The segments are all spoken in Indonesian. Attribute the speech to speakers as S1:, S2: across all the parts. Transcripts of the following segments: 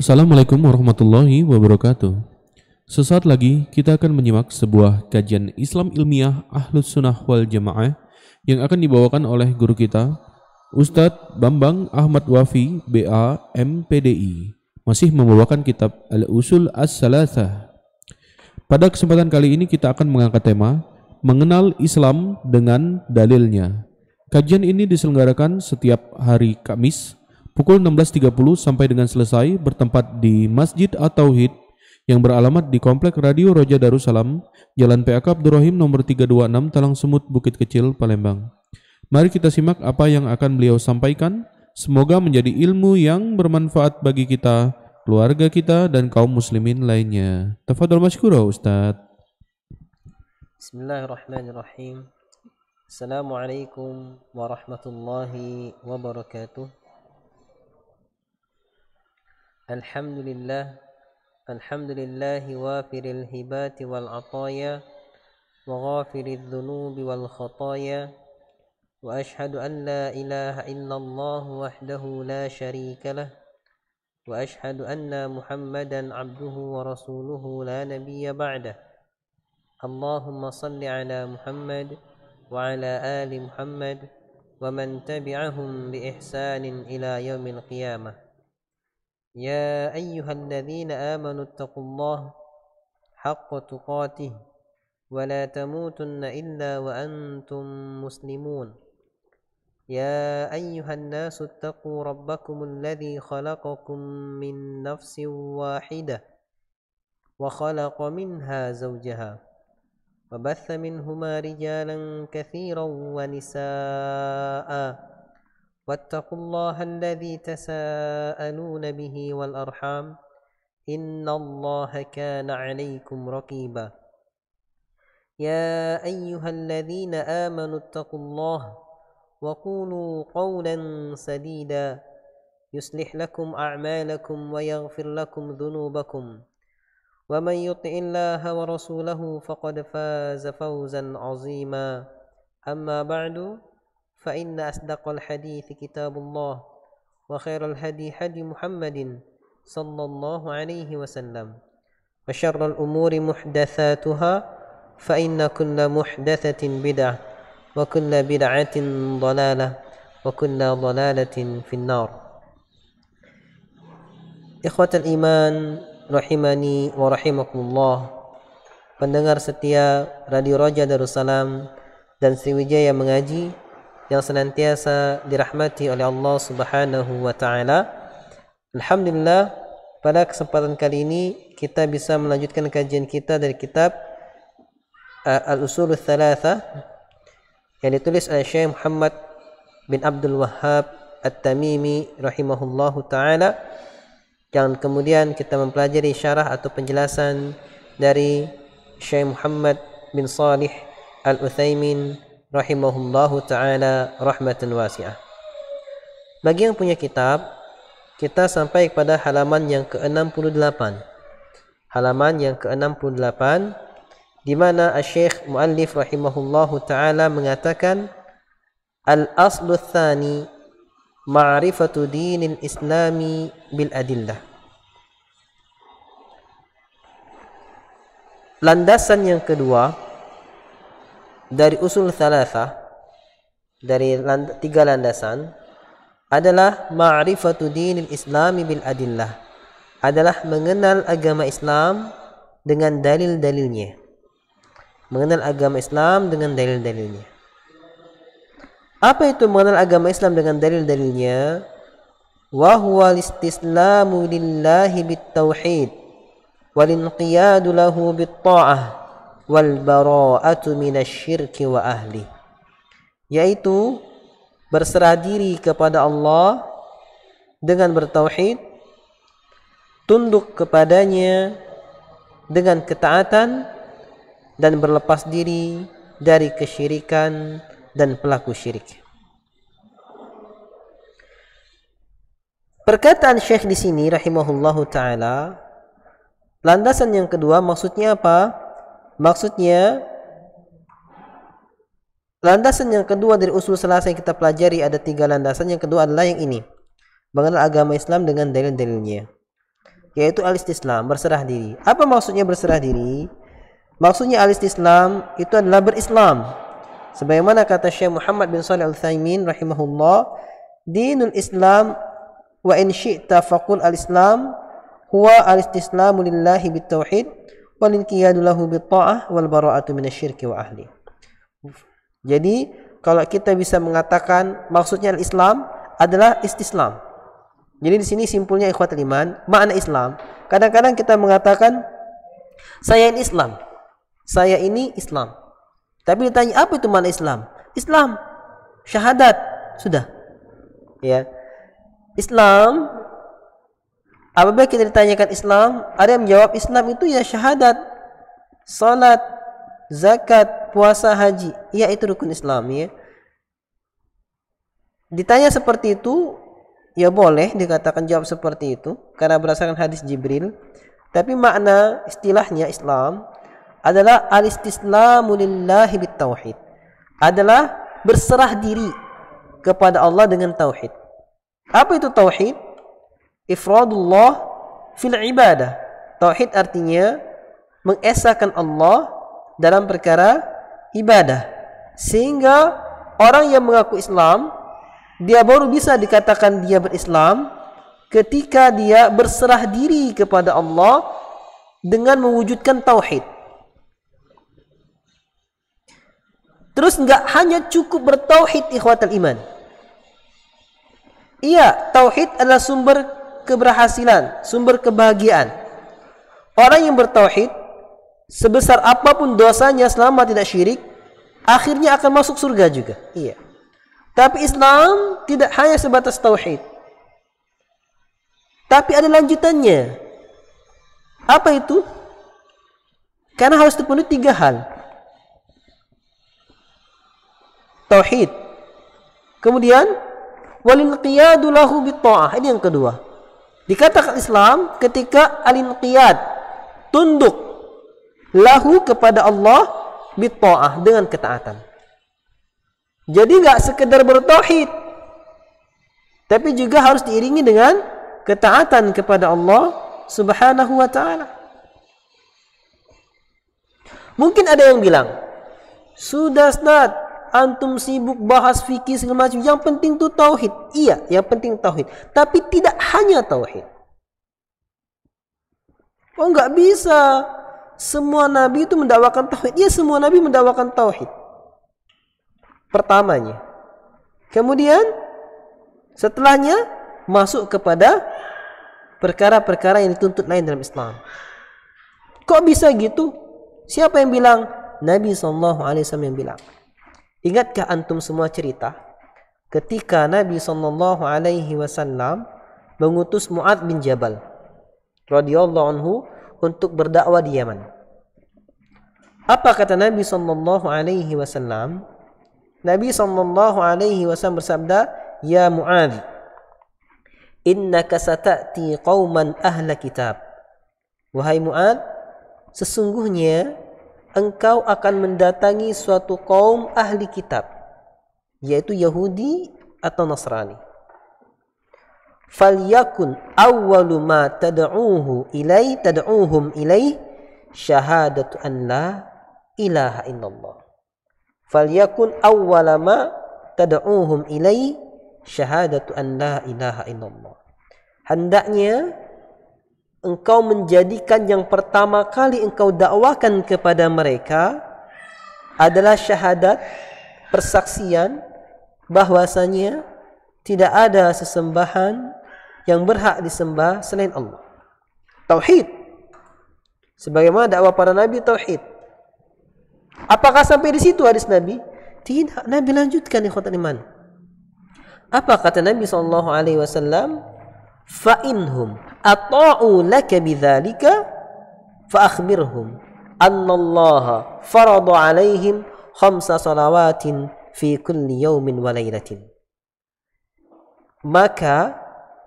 S1: Assalamualaikum warahmatullahi wabarakatuh. Sesaat lagi kita akan menyimak sebuah kajian Islam ilmiah Ahlus Sunnah wal Jamaah yang akan dibawakan oleh guru kita, Ustadz Bambang Ahmad Wafi, BA, MPDI, masih membawakan kitab Al-Usul As-Salasah. Pada kesempatan kali ini kita akan mengangkat tema Mengenal Islam dengan Dalilnya. Kajian ini diselenggarakan setiap hari Kamis pukul 16.30 sampai dengan selesai, bertempat di Masjid At-Tauhid yang beralamat di Komplek Radio Roja Darussalam, Jalan PAK Abdurrahim nomor 326 Talang Semut, Bukit Kecil, Palembang. Mari kita simak apa yang akan beliau sampaikan. Semoga menjadi ilmu yang bermanfaat bagi kita, keluarga kita, dan kaum muslimin lainnya. Tafadhol masykurah Ustaz.
S2: Bismillahirrahmanirrahim. Assalamualaikum warahmatullahi wabarakatuh. Alhamdulillah wafiril hibati wal ataya wa ghafiril dhunubi wal khataya wa ashhadu an la ilaha illallah wahdahu la sharika lah wa ashhadu anna Muhammadan abduhu wa rasuluhu la nabiyya ba'dah. Allahumma salli ala Muhammad wa ala ali Muhammad wa man tabi'ahum bi ihsanin ila yaumil qiyamah. Ya ayyuhalladzina amanu ittaqullaha haqqa tuqatih wa la tamutunna illa wa antum muslimun. Ya ayyuhan nasu ittaqu rabbakumul ladzi khalaqakum min nafsin wahidah wa khalaqa minha zawjaha وبث منهما رجالا كثيرا ونساء واتقوا الله الذي تساءلون به والأرحام إن الله كان عليكم رقيبا. يا أيها الذين آمنوا اتقوا الله وقولوا قولا سديدا يصلح لكم أعمالكم ويغفر لكم ذنوبكم ومن يطع الله ورسوله فقد فاز فوزا عظيما. أما بعد فإن أصدق الحديث كتاب الله وخير الهدي هدي محمد صلى الله عليه وسلم وشر الأمور محدثاتها فإن كل محدثة بدعة وكل بدعة ضلالة وكل ضلالة في النار. إخوة الإيمان rahimani wa rahimakumullah, pendengar setia Radio Roja Darussalam dan Sriwijaya Mengaji yang senantiasa dirahmati oleh Allah Subhanahu wa taala. Alhamdulillah, pada kesempatan kali ini kita bisa melanjutkan kajian kita dari kitab Al-Usul Ats-Tsalatsah yang ditulis oleh Syekh Muhammad bin Abdul Wahhab At-Tamimi rahimahullahu taala, yang kemudian kita mempelajari syarah atau penjelasan dari Syekh Muhammad bin Salih Al-Utsaimin rahimahullahu ta'ala rahmatan wasi'ah. Bagi yang punya kitab, kita sampai kepada halaman yang ke-68. Halaman yang ke-68 di mana Syekh Muallif rahimahullahu ta'ala mengatakan Al-aslu tsani ma'rifatu dinil islami bil adillah. Landasan yang kedua dari usul tsalatsah, dari tiga landasan, adalah ma'rifatu dinil islami bil adillah, adalah mengenal agama Islam dengan dalil-dalilnya. Mengenal agama Islam dengan dalil-dalilnya. Apa itu mengenal agama Islam dengan dalil-dalilnya? Wa huwa al-istislamu lillahi bit-tauhid wal-inqiyadu lahu bit-ta'ah wal bara'atu minasyirki wa ahli. Yaitu berserah diri kepada Allah dengan bertauhid, tunduk kepadanya dengan ketaatan, dan berlepas diri dari kesyirikan dan pelaku syirik. Perkataan Syekh di sini rahimahullahu taala, landasan yang kedua maksudnya apa? Maksudnya landasan yang kedua dari usul salasah yang kita pelajari ada tiga landasan. Yang kedua adalah yang ini, mengenal agama Islam dengan dalil-dalilnya. yaitu al-istislam, berserah diri. Apa maksudnya berserah diri? Maksudnya al-istislam itu adalah berislam. Sebagaimana kata Syekh Muhammad bin Shalih Al-Utsaimin rahimahullah, dinul Islam wa in syi'ta faqul al-Islam huwa al-istislamu lillahi bitauhid wal inqiyadu lahu bitta'ah wal bara'atu minasyirki wa ahli. Jadi kalau kita bisa mengatakan maksudnya al-Islam adalah istislam. Jadi di sini simpulnya ikhwatul iman, makna Islam. Kadang-kadang kita mengatakan saya ini Islam. Saya ini Islam. Tapi ditanya apa itu makna Islam? Islam, syahadat, sudah. Ya. Islam, apabila kita ditanyakan Islam, ada yang menjawab Islam itu ya syahadat, salat, zakat, puasa, haji. Ya, itu rukun Islam, ya. Ditanya seperti itu, ya boleh dikatakan jawab seperti itu karena berdasarkan hadis Jibril. Tapi makna istilahnya Islam adalah al-istislamu lillahi bitauhid. Adalah berserah diri kepada Allah dengan tauhid. Apa itu tauhid? Ifradullah fil ibadah. Tauhid artinya mengesahkan Allah dalam perkara ibadah. Sehingga orang yang mengaku Islam, dia baru bisa dikatakan dia berislam ketika dia berserah diri kepada Allah dengan mewujudkan tauhid. Terus enggak hanya cukup bertauhid ikhwatal iman. Iya, tauhid adalah sumber keberhasilan, sumber kebahagiaan. Orang yang bertauhid, sebesar apapun dosanya selama tidak syirik, akhirnya akan masuk surga juga. Iya. Tapi Islam tidak hanya sebatas tauhid. Tapi ada lanjutannya. Apa itu? Karena harus dipenuhi 3 hal. Tauhid. Kemudian walinqiyadu lahu bitta'ah. Ini yang kedua. Dikatakan Islam ketika alinqiyad, tunduk lahu kepada Allah bitta'ah, dengan ketaatan. Jadi enggak sekedar bertauhid, tapi juga harus diiringi dengan ketaatan kepada Allah Subhanahu wa taala. Mungkin ada yang bilang, "Sudah Ustaz, antum sibuk bahas fikih segala macam, yang penting itu tauhid." Iya, yang penting tauhid, tapi tidak hanya tauhid. Oh, enggak bisa semua nabi itu mendakwakan tauhid. Iya, semua nabi mendakwakan tauhid. Pertamanya. Kemudian setelahnya masuk kepada perkara-perkara yang dituntut lain dalam Islam. Kok bisa gitu? Siapa yang bilang? Nabi SAW yang bilang. Ingatkah antum semua cerita ketika Nabi SAW mengutus Mu'adz bin Jabal radhiyallahu anhu untuk berdakwah di Yaman? Apa kata Nabi SAW? Nabi SAW bersabda, "Ya Mu'adz, innaka sata'ti qauman ahla kitab." Wahai Mu'adz, sesungguhnya engkau akan mendatangi suatu kaum ahli kitab, yaitu Yahudi atau Nasrani. Falyakun awwalu ma tad'uhum ilai syahadatu an la ilaha illallah. Falyakun awwala ma tad'uhum ilai syahadatu an la ilaha illallah. Hendaknya engkau menjadikan yang pertama kali engkau dakwakan kepada mereka adalah syahadat, persaksian bahwasanya tidak ada sesembahan yang berhak disembah selain Allah. Tauhid. Sebagaimana dakwah para nabi tauhid. Apakah sampai di situ hadis Nabi? Tidak. Nabi lanjutkan ikhwatul iman. Apa kata Nabi SAW? Fa inhum ata'u laka bidzalika fa akhbirhum anna Allah farada 'alaihim 5 salawatin fi kulli yawmin wa lailatin. Maka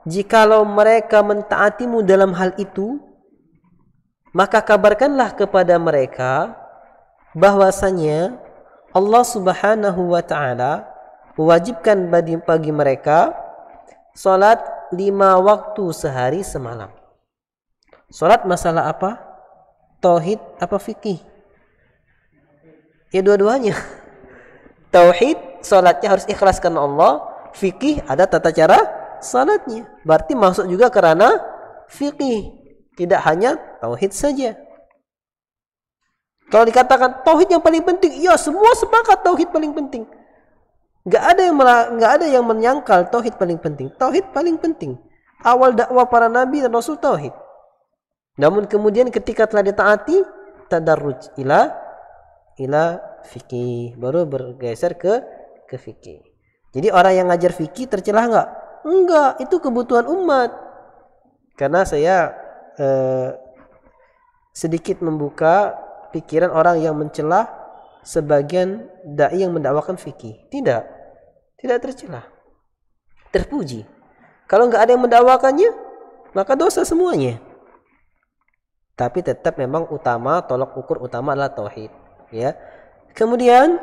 S2: jikalau mereka mentaatimu dalam hal itu, maka kabarkanlah kepada mereka bahwasanya Allah Subhanahu wa taala mewajibkan bagi mereka salat 5 waktu sehari semalam. Salat masalah apa? Tauhid apa fikih? Ya dua-duanya. Tauhid, salatnya harus ikhlas karena Allah. Fikih, ada tata cara salatnya. Berarti masuk juga karena fikih. Tidak hanya tauhid saja. Kalau dikatakan tauhid yang paling penting, ya semua sepakat tauhid paling penting. Gak ada yang menyangkal tauhid paling penting. Tauhid paling penting. Awal dakwah para nabi dan rasul tauhid. Namun kemudian ketika telah ditaati, tadarruj ila fikih, baru bergeser ke fikih. Jadi orang yang ngajar fikih tercelah enggak? Enggak, itu kebutuhan umat. Karena saya sedikit membuka pikiran orang yang mencela sebagian dai yang mendakwakan fikih. Tidak tercela. Terpuji. Kalau enggak ada yang mendakwakannya, maka dosa semuanya. Tapi tetap memang tolak ukur utama adalah tauhid, ya. Kemudian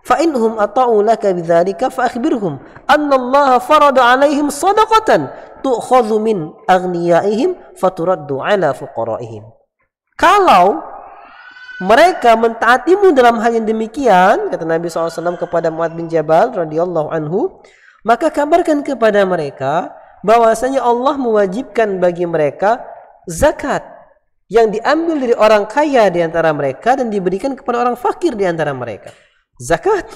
S2: fa inhum ata'u laka bidzalika fa akhbirhum anna Allah farada 'alaihim shadaqatan tu'khadhu min aghniyaihim faturaddu 'ala fuqaraihim. Kalau mereka mentaatimu dalam hal yang demikian, kata Nabi SAW kepada Mu'adz bin Jabal radhiyallahu anhu, maka kabarkan kepada mereka bahwasanya Allah mewajibkan bagi mereka zakat yang diambil dari orang kaya di antara mereka dan diberikan kepada orang fakir di antara mereka. Zakat,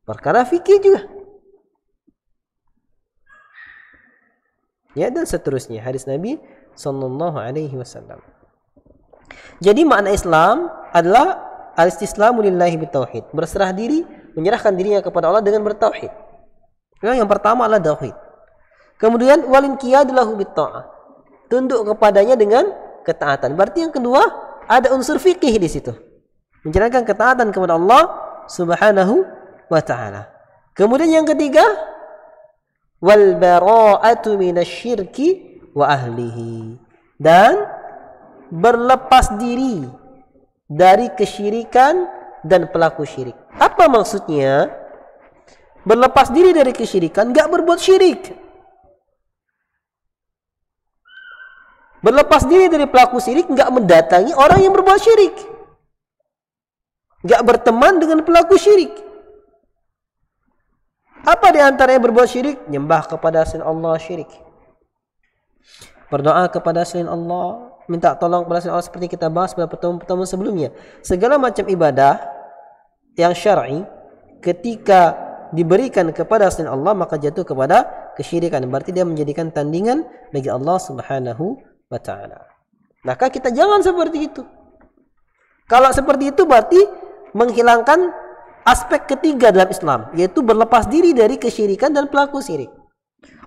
S2: perkara fikih juga. Ya, dan seterusnya hadis Nabi sallallahu alaihi wasallam. Jadi makna Islam adalah al-istislamu lillahi bitauhid, berserah diri, menyerahkan dirinya kepada Allah dengan bertauhid. Yang pertama adalah tauhid. Kemudian walinqiyadu lahu bitta'ah, tunduk kepadanya dengan ketaatan. Berarti yang kedua ada unsur fikih di situ. Menjalankan ketaatan kepada Allah Subhanahu wa taala. Kemudian yang ketiga wal bara'atu minasyirki wa ahlihi, dan berlepas diri dari kesyirikan dan pelaku syirik. Apa maksudnya? Berlepas diri dari kesyirikan, enggak berbuat syirik. Berlepas diri dari pelaku syirik, enggak mendatangi orang yang berbuat syirik, enggak berteman dengan pelaku syirik. Apa di antara yang berbuat syirik? Nyembah kepada selain Allah syirik. Berdoa kepada selain Allah, minta tolong kepada selain Allah, seperti kita bahas pada pertemuan sebelumnya. Segala macam ibadah yang syar'i ketika diberikan kepada selain Allah maka jatuh kepada kesyirikan. Berarti dia menjadikan tandingan bagi Allah Subhanahu wa ta'ala. Maka kita jangan seperti itu. Kalau seperti itu berarti menghilangkan aspek ketiga dalam Islam, yaitu berlepas diri dari kesyirikan dan pelaku syirik.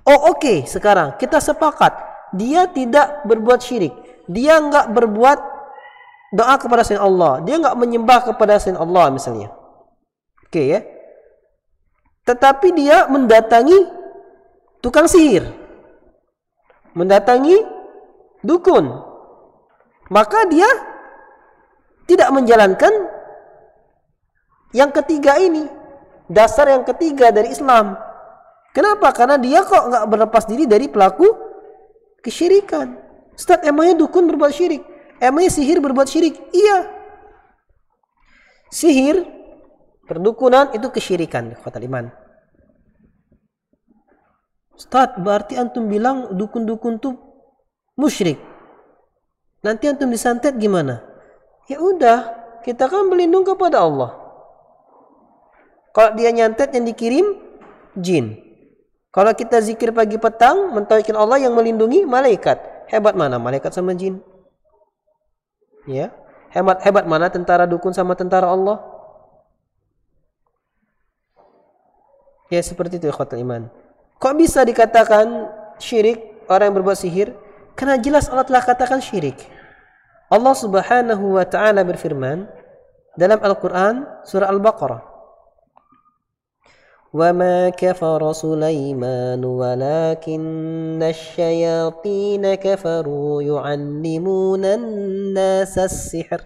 S2: Oke, sekarang kita sepakat dia tidak berbuat syirik, dia enggak berbuat doa kepada selain Allah, dia enggak menyembah kepada selain Allah misalnya. Oke ya. Tetapi dia mendatangi tukang sihir, mendatangi dukun, maka dia tidak menjalankan yang ketiga ini, dasar yang ketiga dari Islam. Kenapa? Karena dia kok nggak berlepas diri dari pelaku kesyirikan. Ustaz, emangnya dukun berbuat syirik? Emangnya sihir berbuat syirik? Iya. Sihir, perdukunan itu kesyirikan, kata iman. Ustaz, berarti antum bilang dukun-dukun tuh musyrik. Nanti antum disantet gimana? Ya udah, kita kan berlindung kepada Allah. Kalau dia nyantet yang dikirim jin. Kalau kita zikir pagi petang mentauhidkan Allah yang melindungi malaikat. Hebat mana malaikat sama jin? Ya, hebat mana tentara dukun sama tentara Allah? Ya seperti itu ikhwatul iman. Kok bisa dikatakan syirik orang yang berbuat sihir? Karena jelas Allah telah katakan syirik. Allah Subhanahu wa taala berfirman dalam Al-Qur'an surah Al-Baqarah, وَمَا كَفَرَ سُلَيْمَانُ وَلَكِنَّ الشَّيَاطِينَ كَفَرُوا يُعَلِّمُونَ النَّاسَ السِّحْرَ.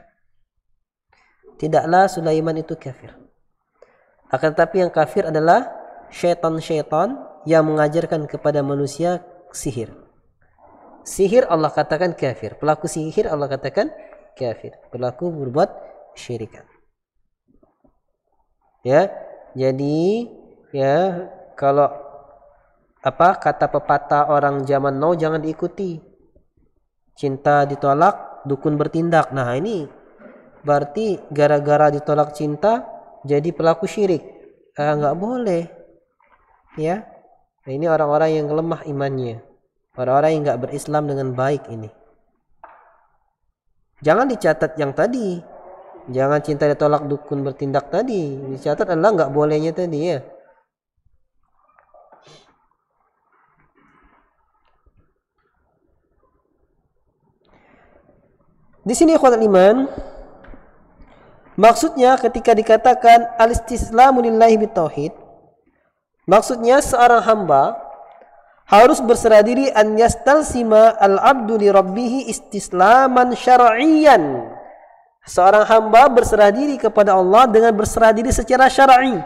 S2: Tidaklah Sulaiman itu kafir. Akan tetapi yang kafir adalah syaitan-syaitan yang mengajarkan kepada manusia sihir. sihir Allah katakan kafir. Pelaku sihir Allah katakan kafir. Pelaku berbuat syirikan. Ya, jadi ya kalau kata pepatah orang zaman now jangan diikuti. Cinta ditolak, dukun bertindak. Nah, ini berarti gara-gara ditolak cinta jadi pelaku syirik. Nggak boleh. Ya. Nah, ini orang-orang yang lemah imannya. Orang-orang yang nggak berislam dengan baik ini. Jangan dicatat yang tadi. Jangan cinta ditolak, dukun bertindak tadi. Dicatat adalah nggak bolehnya tadi ya. Di sini ikhwatul iman, maksudnya ketika dikatakan al-istislamu lillahi bitauhid, maksudnya seorang hamba harus berserah diri an yastalsima al-abdu li rabbih istislaman syar'iyyan. Seorang hamba berserah diri kepada Allah dengan berserah diri secara syar'i.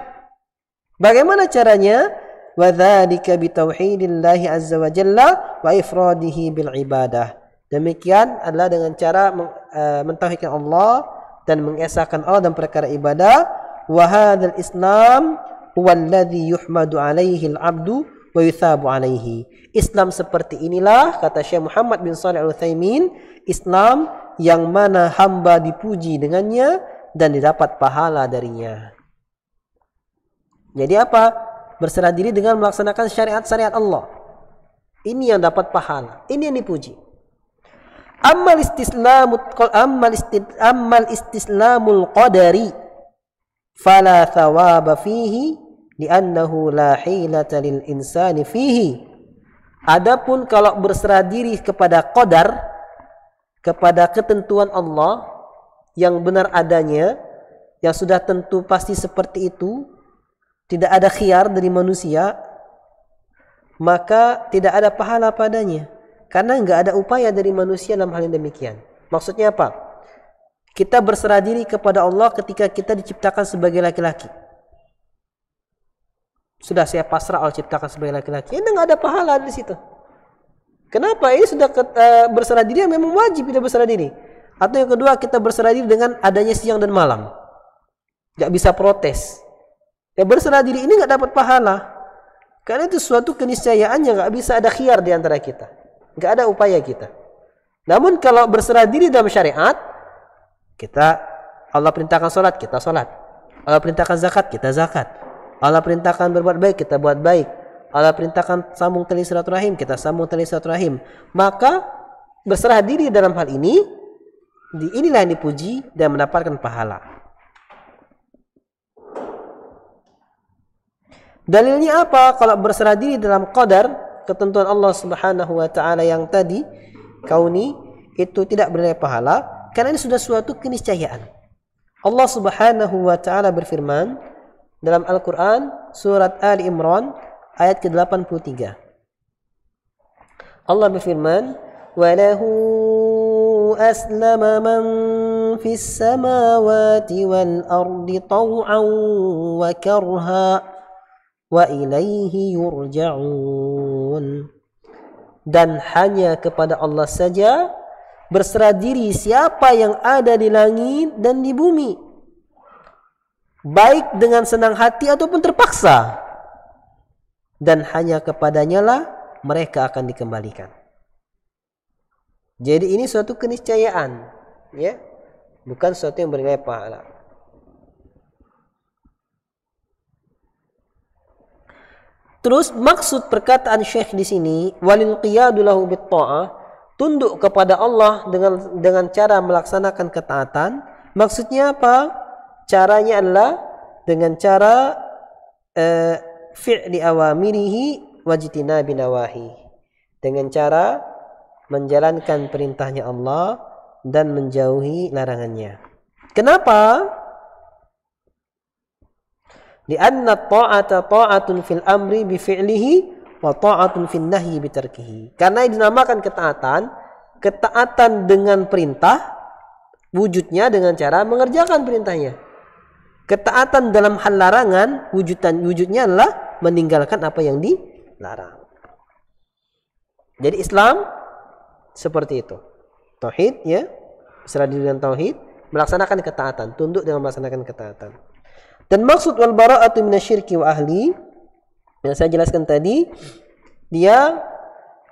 S2: Bagaimana caranya? Wa dzalika bi tauhidillahi azza wa jalla wa ifradihi bil ibadah. Demikian adalah dengan cara mentauhidkan Allah dan mengesahkan Allah dalam perkara ibadah. Wa hadzal Islam huwa alladhi yuhmadu alaihi al-'abdu wa yuthabu alaihi. Islam seperti inilah, kata Syekh Muhammad bin Shalih Al-Utsaimin, Islam yang mana hamba dipuji dengannya dan didapat pahala darinya. Jadi apa? Berserah diri dengan melaksanakan syariat-syariat Allah. Ini yang dapat pahala. Ini yang dipuji. Ammal istislamul qadari fala thawaba fihi li'annahu la hilata lil insani fihi. Adapun kalau berserah diri kepada qadar, kepada ketentuan Allah yang benar adanya, yang sudah tentu pasti seperti itu, tidak ada khiyar dari manusia, maka tidak ada pahala padanya. Karena enggak ada upaya dari manusia dalam hal yang demikian. Maksudnya apa? Kita berserah diri kepada Allah ketika kita diciptakan sebagai laki-laki. Sudah saya pasrah Allah ciptakan sebagai laki-laki. Ini enggak ada pahala di situ. Kenapa? Ini sudah berserah diri yang memang wajib kita berserah diri. Atau yang kedua, kita berserah diri dengan adanya siang dan malam. Enggak bisa protes. Ya berserah diri ini enggak dapat pahala. Karena itu suatu keniscayaan yang enggak bisa ada khiyar di antara kita. Enggak ada upaya kita. Namun kalau berserah diri dalam syariat, Allah perintahkan salat, kita salat. Allah perintahkan zakat, kita zakat. Allah perintahkan berbuat baik, kita buat baik. Allah perintahkan sambung tali silaturahim, kita sambung tali silaturahim. Maka berserah diri dalam hal ini, inilah yang dipuji dan mendapatkan pahala. Dalilnya apa? Kalau berserah diri dalam qadar, ketentuan Allah Subhanahu wa taala yang tadi kauni, itu tidak bernilai pahala karena ini sudah suatu keniscayaan. Allah Subhanahu wa taala berfirman dalam Al-Qur'an surat Ali Imran ayat ke-83. Allah berfirman, "Wa lahu aslama man fis samawati wal ardi taw'an wa karha wa ilaihi yurja'un." Dan hanya kepada Allah saja berserah diri siapa yang ada di langit dan di bumi, baik dengan senang hati ataupun terpaksa, dan hanya kepadanya lah mereka akan dikembalikan. Jadi ini suatu keniscayaan, ya, bukan suatu yang bernilai pahala. Terus maksud perkataan Syekh di sini, walil qiyadu lahu bit ta'ah, tunduk kepada Allah dengan cara melaksanakan ketaatan. Maksudnya apa? Caranya adalah dengan cara fi'li awamirihi wajtinabi nawahi. Dengan cara menjalankan perintahnya Allah dan menjauhi larangannya. Kenapa? Lianna ta'ata ta'atun fil amri bi fi'lihi wa ta'atun fil nahyi bi tarkihi. Karena dinamakan ketaatan dengan perintah, wujudnya dengan cara mengerjakan perintahnya. Ketaatan dalam hal larangan, wujudnya adalah meninggalkan apa yang dilarang. Jadi Islam Seperti itu. Tauhid, ya, berserah diri dengan tauhid, melaksanakan ketaatan, tunduk dengan melaksanakan ketaatan. Dan maksud wal bara'atu minasyirki wa ahli yang saya jelaskan tadi, dia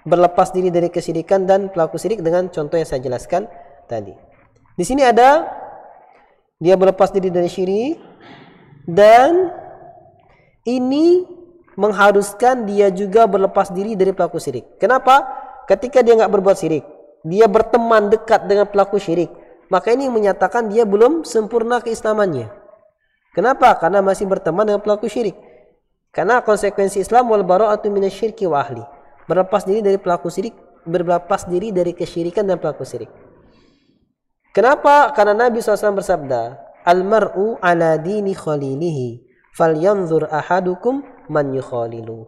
S2: berlepas diri dari kesyirikan dan pelaku syirik dengan contoh yang saya jelaskan tadi. Di sini ada dia berlepas diri dari syirik, dan ini mengharuskan dia juga berlepas diri dari pelaku syirik. Kenapa? Ketika dia nggak berbuat syirik, dia berteman dekat dengan pelaku syirik, maka ini menyatakan dia belum sempurna keislamannya. Kenapa? Karena masih berteman dengan pelaku syirik. Karena konsekuensi Islam wal bara'atu minasyirki wa ahli. Berlepas diri dari pelaku syirik, berlepas diri dari kesyirikan dan pelaku syirik. Kenapa? Karena Nabi SAW bersabda, "Al-mar'u ala dini khalilihi, falyanzur ahadukum man yukhalilu."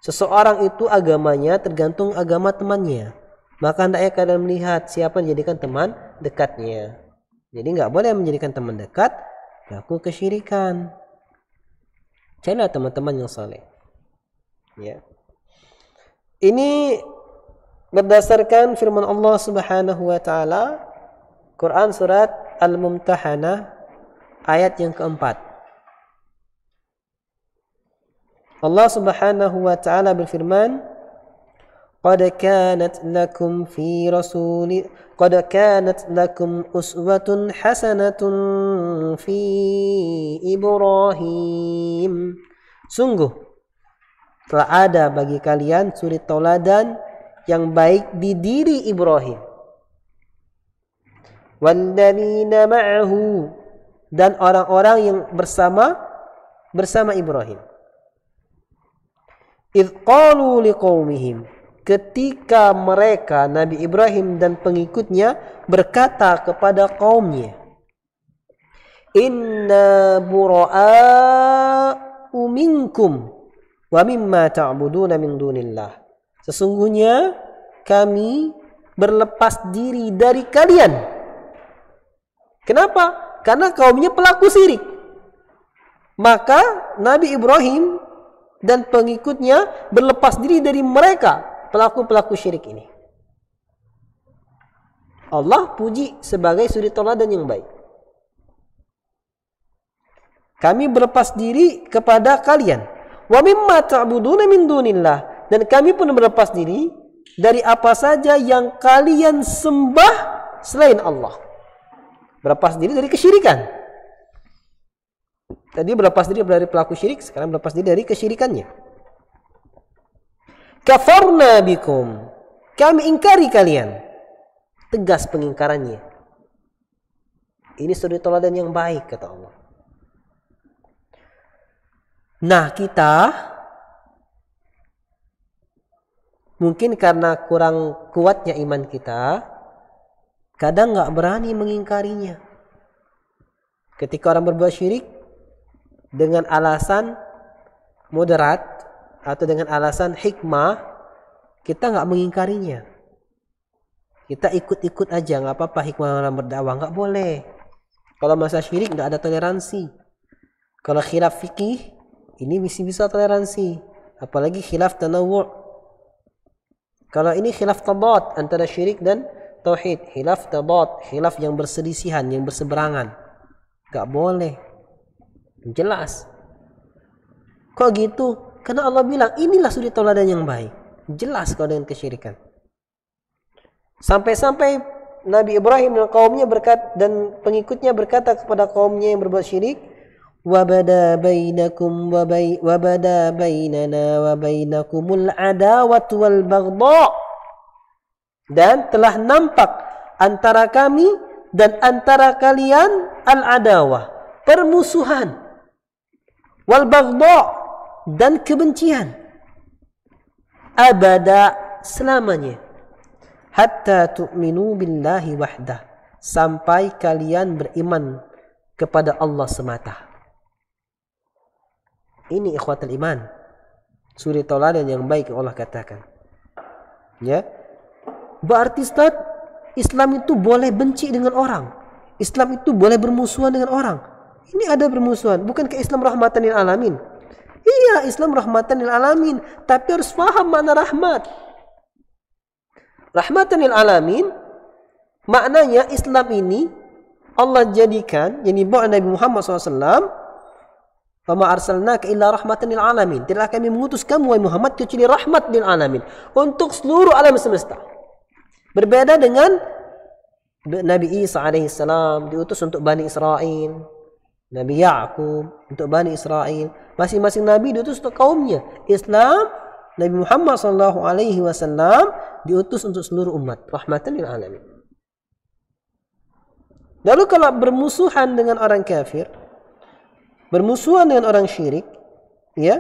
S2: Seseorang itu agamanya tergantung agama temannya. Maka hendaknya kalian melihat siapa yang menjadikan teman dekatnya. Jadi nggak boleh menjadikan teman dekat pelaku kesyirikan. Carilah teman-teman yang saleh. Ya. Ini berdasarkan firman Allah Subhanahu wa taala, Quran surat Al-Mumtahanah ayat yang keempat. Allah Subhanahu wa taala berfirman, قد كانت لكم أسوة حسنة في إبراهيم. Sungguh telah ada bagi kalian suri tauladan yang baik di diri Ibrahim. Walladzina ma'ahu, dan orang-orang yang bersama Ibrahim. Idh qalu liqaumihim, ketika mereka Nabi Ibrahim dan pengikutnya berkata kepada kaumnya, "Inna bura'a'u minkum wa mimma ta'buduna min dunillah." Sesungguhnya kami berlepas diri dari kalian. Kenapa? Karena kaumnya pelaku syirik. Maka Nabi Ibrahim dan pengikutnya berlepas diri dari mereka, pelaku-pelaku syirik ini. Allah puji sebagai suri tauladan yang baik. Kami berlepas diri kepada kalian. Wa mimma ta'buduna min dunillah, dan kami pun berlepas diri dari apa saja yang kalian sembah selain Allah. Berlepas diri dari kesyirikan. Tadi berlepas diri dari pelaku syirik, sekarang berlepas diri dari kesyirikannya. Kafarna bikum, kami ingkari kalian. Tegas pengingkarannya. Ini suri tauladan yang baik, kata Allah. Nah, kita mungkin karena kurang kuatnya iman kita, kadang nggak berani mengingkarinya. Ketika orang berbuat syirik dengan alasan moderat atau dengan alasan hikmah, kita nggak mengingkarinya. Kita ikut-ikut aja, nggak apa-apa hikmah orang berdakwah, nggak boleh. Kalau masa syirik nggak ada toleransi. Kalau khilaf fikih, ini bisa toleransi. Apalagi khilaf tanawu'. Kalau ini khilaf tadad antara syirik dan tauhid, khilaf tadad, khilaf yang berselisihan, yang berseberangan, nggak boleh. Jelas. Kok gitu? Karena Allah bilang inilah suri tauladan yang baik. Jelas kalau dengan kesyirikan. Sampai-sampai Nabi Ibrahim dan kaumnya dan pengikutnya berkata kepada kaumnya yang berbuat syirik, wabada bainakum wabada bainana wa bainakumul adawatu wal baghdha, dan telah nampak antara kami dan antara kalian al-adawah, permusuhan, wal baghdha, dan kebencian, abada, selamanya, hatta tu'minu billahi wahdah, sampai kalian beriman kepada Allah semata. Ini ikhwatul iman, suri tauladan yang baik yang Allah katakan. Ya, berarti Ustaz, Islam itu boleh benci dengan orang, Islam itu boleh bermusuhan dengan orang. Ini ada bermusuhan, bukankah Islam rahmatan lil alamin? Iya, Islam rahmatan lil alamin, tapi harus paham makna rahmat. Rahmatan lil alamin, maknanya Islam ini Allah jadikan, yang dibawa Nabi Muhammad SAW, "Fama arsalnaka illa rahmatan lil alamin." Tidaklah kami mengutus kamu wahai Muhammad kecuali rahmat lil alamin, untuk seluruh alam semesta. Berbeda dengan Nabi Isa alaihissalam diutus untuk Bani Israel, Nabi Ya'qub untuk Bani Israel. Masing-masing Nabi diutus untuk kaumnya. Islam, Nabi Muhammad SAW diutus untuk seluruh umat, rahmatan lil alamin. Lalu kalau bermusuhan dengan orang kafir, bermusuhan dengan orang syirik, ya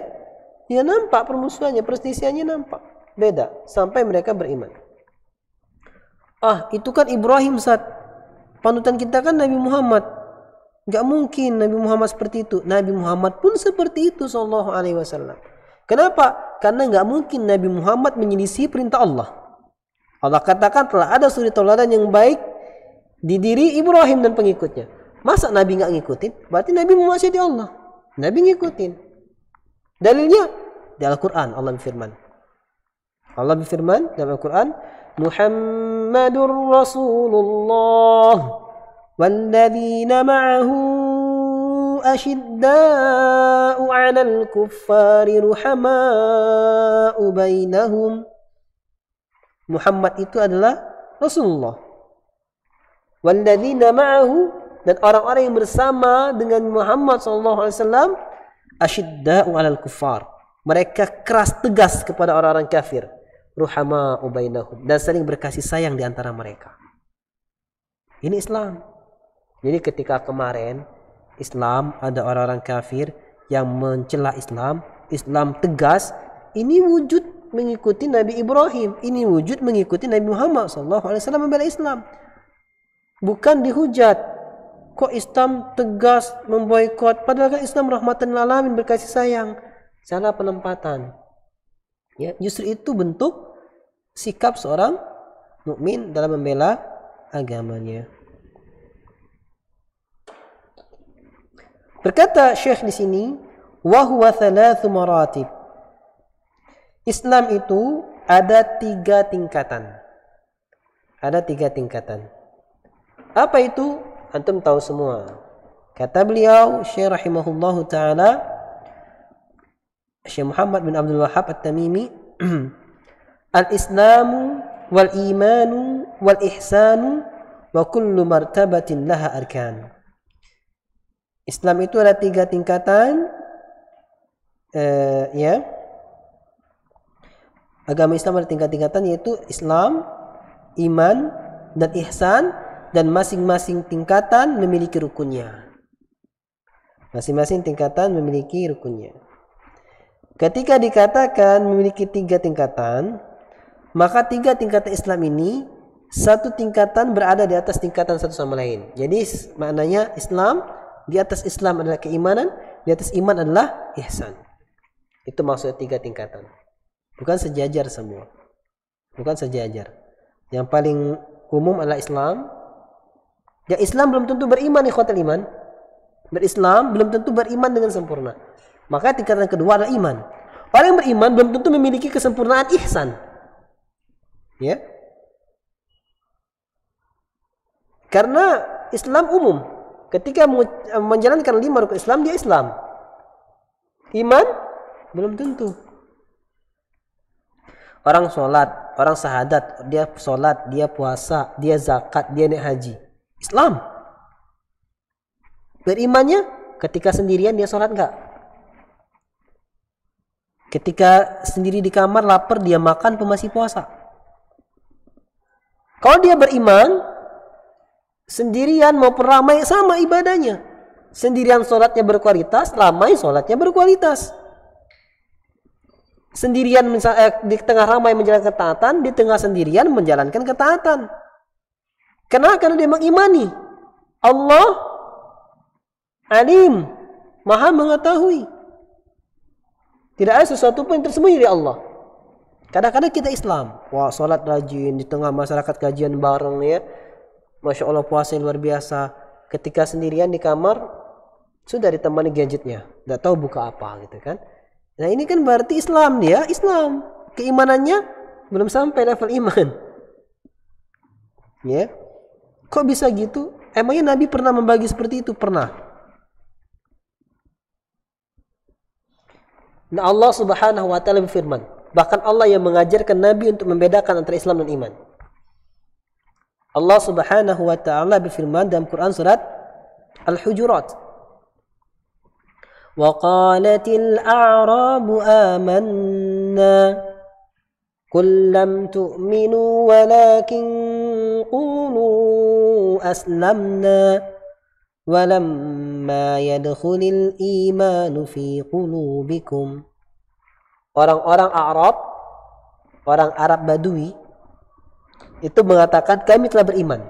S2: nampak permusuhannya, perselisihannya nampak. Beda sampai mereka beriman. Itu kan Ibrahim, panutan kita kan Nabi Muhammad. Gak mungkin Nabi Muhammad seperti itu. Nabi Muhammad pun seperti itu sallallahu alaihi wasallam. Kenapa? Karena gak mungkin Nabi Muhammad menyelisih perintah Allah. Allah katakan telah ada suri tauladan yang baik di diri Ibrahim dan pengikutnya. Masa Nabi gak ngikutin? Berarti Nabi memaksiati Allah. Nabi ngikutin. Dalilnya di Al-Quran. Allah berfirman dalam Al-Quran, Muhammadur Rasulullah walladzina ma'ahu ashidda'u 'alal kuffari ruhama'u bainahum. Muhammad itu adalah Rasulullah. Walladzina ma'ahu, dan orang-orang yang bersama dengan Muhammad SAW, ashidda'u 'alal kuffar, mereka keras tegas kepada orang-orang kafir, ruhama'u bainahum, dan saling berkasih sayang di antara mereka. Ini Islam. Jadi ketika kemarin Islam ada orang-orang kafir yang mencela Islam, Islam tegas, ini wujud mengikuti Nabi Ibrahim, ini wujud mengikuti Nabi Muhammad SAW membela Islam. Bukan dihujat, kok Islam tegas memboikot, padahal kan Islam rahmatan lil alamin, berkasih sayang. Salah penempatan. Ya, justru itu bentuk sikap seorang mukmin dalam membela agamanya. Berkata Syekh di sini, wa huwa thalathu maratib. Islam itu ada 3 tingkatan. Ada 3 tingkatan. Apa itu? Antum tahu semua. Kata beliau, Syekh rahimahullahu taala, Syekh Muhammad bin Abdul Wahhab At-Tamimi, Al-Islamu wal imanu wal ihsanu wa kullu martabatin laha arkan. Islam itu ada 3 tingkatan. Agama Islam ada 3 tingkatan, yaitu Islam, iman, dan ihsan, dan masing-masing tingkatan memiliki rukunnya. Masing-masing tingkatan memiliki rukunnya. Ketika dikatakan memiliki 3 tingkatan, maka 3 tingkatan Islam ini, satu tingkatan berada di atas tingkatan satu sama lain. Jadi maknanya Islam, di atas Islam adalah keimanan, di atas iman adalah ihsan. Itu maksudnya 3 tingkatan. Bukan sejajar semua. Bukan sejajar. Yang paling umum adalah Islam. Ya, Islam belum tentu beriman, ikhwatul iman. Berislam belum tentu beriman dengan sempurna. Maka tingkatan kedua adalah iman. Orang yang beriman belum tentu memiliki kesempurnaan ihsan. Ya. Karena Islam umum. Ketika menjalankan 5 rukun Islam, dia Islam. Iman belum tentu. Orang sholat, orang syahadat, dia sholat, dia puasa, dia zakat, dia naik haji. Islam. Berimannya ketika sendirian dia sholat enggak? Ketika sendiri di kamar lapar dia makan, masih puasa. Kalau dia beriman, sendirian maupun ramai sama ibadahnya. Sendirian sholatnya berkualitas, ramai sholatnya berkualitas. Sendirian di tengah ramai menjalankan ketaatan, di tengah sendirian menjalankan ketaatan. Kenapa? Karena dia mengimani Allah alim, maha mengetahui. Tidak ada sesuatu pun yang tersembunyi dari Allah. Kadang-kadang kita Islam, wah sholat rajin di tengah masyarakat kajian bareng ya, Masya Allah puasa yang luar biasa. Ketika sendirian di kamar, sudah ditemani gadgetnya, tidak tahu buka apa gitu kan. Nah ini kan berarti Islam, dia Islam, keimanannya belum sampai level iman. Ya. Kok bisa gitu? Emangnya Nabi pernah membagi seperti itu? Pernah. Nah, Allah Subhanahu wa taala berfirman, bahkan Allah yang mengajarkan Nabi untuk membedakan antara Islam dan iman. Allah Subhanahu wa taala berfirman dalam Quran surat Al-Hujurat. Wa qalatil a'rabu amanna qul lam tu'minu walakin qulu aslamna walamma yadkhulil imanu fi qulubikum. Orang-orang Arab, orang Arab Badui itu mengatakan kami telah beriman.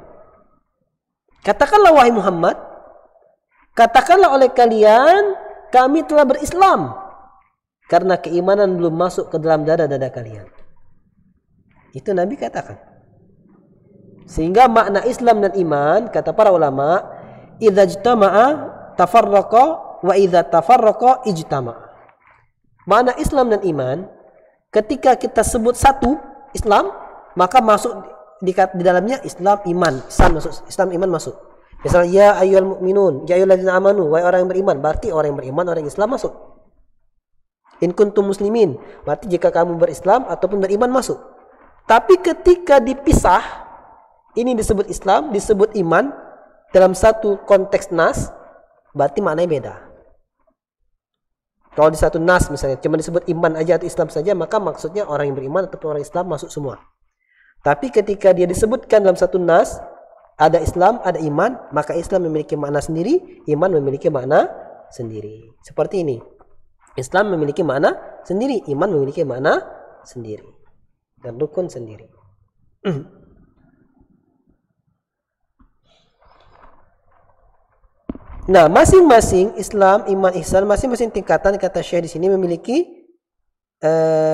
S2: Katakanlah wahai Muhammad, katakanlah oleh kalian kami telah berislam karena keimanan belum masuk ke dalam dada-dada kalian. Itu Nabi katakan. Sehingga makna Islam dan iman, kata para ulama, idza ijtama'a tafarraqa wa idza tafarraqa ijtama'a. Makna Islam dan iman, ketika kita sebut satu Islam, maka masuk di dalamnya Islam iman. Islam iman masuk. Misalnya ya ayyuhal mu'minun, ya ayyuhalladzina amanu, wahai orang yang beriman, berarti orang yang beriman, orang yang Islam masuk. In kuntum muslimin, berarti jika kamu berislam ataupun beriman masuk. Tapi ketika dipisah, ini disebut Islam, disebut iman dalam satu konteks nas, berarti maknanya beda. Kalau di satu nas misalnya cuma disebut iman aja atau Islam saja, maka maksudnya orang yang beriman ataupun orang Islam masuk semua. Tapi ketika dia disebutkan dalam satu nas, ada Islam, ada iman, maka Islam memiliki makna sendiri, iman memiliki makna sendiri. Seperti ini. Islam memiliki makna sendiri, iman memiliki makna sendiri. Dan rukun sendiri. Nah, masing-masing Islam, iman, ihsan, masing-masing tingkatan kata Syekh di sini memiliki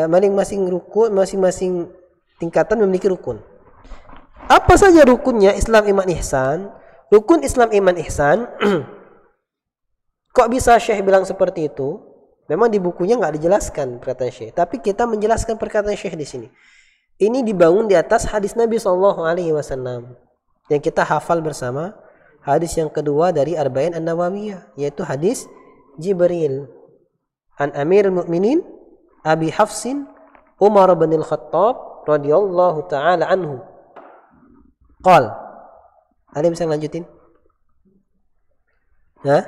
S2: masing-masing rukun, masing-masing tingkatan memiliki rukun. Apa saja rukunnya Islam, iman, ihsan? Rukun Islam, iman, ihsan. Kok bisa Syekh bilang seperti itu? Memang di bukunya nggak dijelaskan perkataan Syekh, tapi kita menjelaskan perkataan Syekh di sini. Ini dibangun di atas hadis Nabi SAW yang kita hafal bersama. Hadis yang kedua dari Arba'in An-Nawawiyah, yaitu hadis Jibril an Amirul Mukminin Abi Hafsin Umar bin Al-Khattab radhiyallahu taala anhu. Qal. Ada bisa lanjutin? Hah?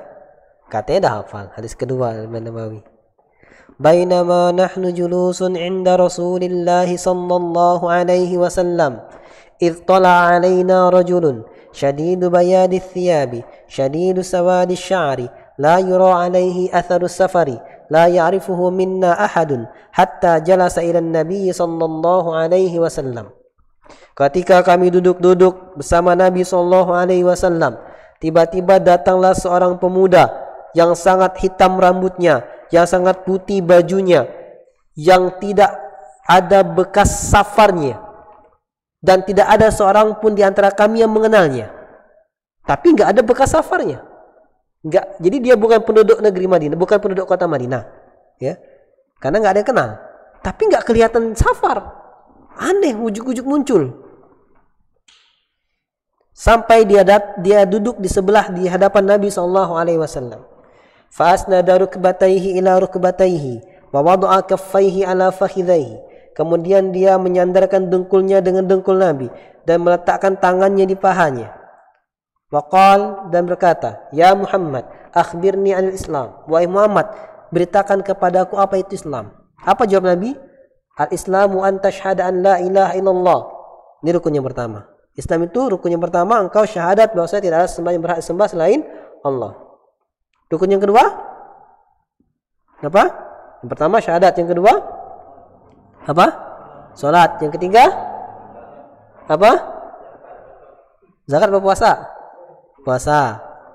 S2: Katanya dah hafal hadis kedua An-Nawawi. Bainama nahnu julusun 'inda Rasulillah sallallahu alaihi wasallam idh tala'a 'alaina rajulun shadidu bayadi thiyabi shadidu sawadi sya'ri la yura 'alaihi atharu safari la ya'rifuhu minna ahadun hatta jalasa ila an-nabiy sallallahu alaihi wasallam. Ketika kami duduk-duduk bersama Nabi sallallahu alaihi wasallam, tiba-tiba datanglah seorang pemuda yang sangat hitam rambutnya, yang sangat putih bajunya, yang tidak ada bekas safarnya, dan tidak ada seorang pun di antara kami yang mengenalnya. Tapi nggak ada bekas safarnya, nggak. Jadi dia bukan penduduk negeri Madinah, bukan penduduk kota Madinah, ya, karena nggak ada yang kenal. Tapi nggak kelihatan safar, aneh, ujuk-ujuk muncul. Sampai dia duduk di sebelah di hadapan Nabi SAW. Fa'asnada rukbatayhi ila rukbatayhi wa wada'a kaffayhi ala fakhidhayhi. Kemudian dia menyandarkan dengkulnya dengan dengkul Nabi dan meletakkan tangannya di pahanya. Waqal, dan berkata, "Ya Muhammad, akhbirni anil Islam." Wahai Muhammad, beritakan kepadaku apa itu Islam. Apa jawab Nabi? Al-Islamu an tashhada an la ilaha illallah. Ini rukun yang pertama. Islam itu rukun yang pertama, engkau syahadat bahwa tidak ada sembahan yang berhak disembah selain Allah. Rukun yang kedua apa? Yang pertama syahadat, yang kedua apa? Salat, yang ketiga apa? Zakat atau puasa? Puasa.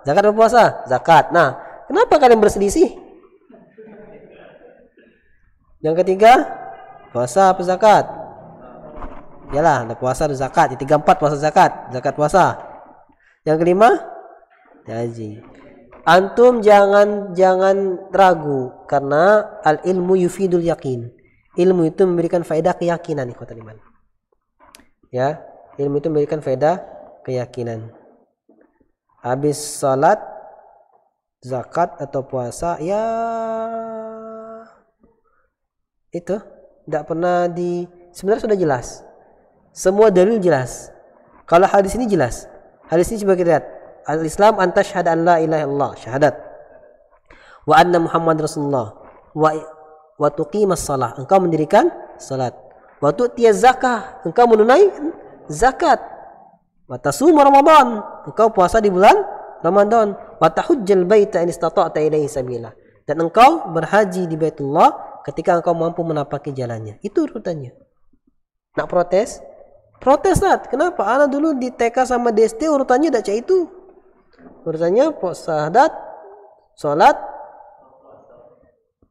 S2: Zakat atau puasa? Zakat. Nah, kenapa kalian berselisih? Yang ketiga puasa apa zakat? Yalah, ada puasa ada zakat. Yang 3, 4 puasa zakat, zakat puasa. Yang kelima haji. Antum jangan ragu, karena al ilmu yufidul yakin. Ilmu itu memberikan faedah keyakinan, ikhwatul iman. Ya, Ilmu itu memberikan faedah keyakinan. Habis salat, zakat atau puasa, ya itu tidak pernah sebenarnya sudah jelas. Semua dalil jelas. Kalau hadis ini jelas. Hadis ini coba kita lihat. Al-Islam an tashhadu an la ilaha illallah, syahadat. Wa anna Muhammad Rasulullah. Wa tuqimas shalah, engkau mendirikan salat. Wa tu'tiyaz zakah, engkau menunaikan zakat. Wa tasum Ramadan, engkau puasa di bulan Ramadan. Wa tahujjal baita in istata'ta ilaihi sabila, dan engkau berhaji di Baitullah ketika engkau mampu menapaki jalannya. Itu urutannya. Nak protes? Proteslah. Kenapa? Anak dulu di TK sama di SD urutannya tidak cak itu. Urutannya syahadat, salat,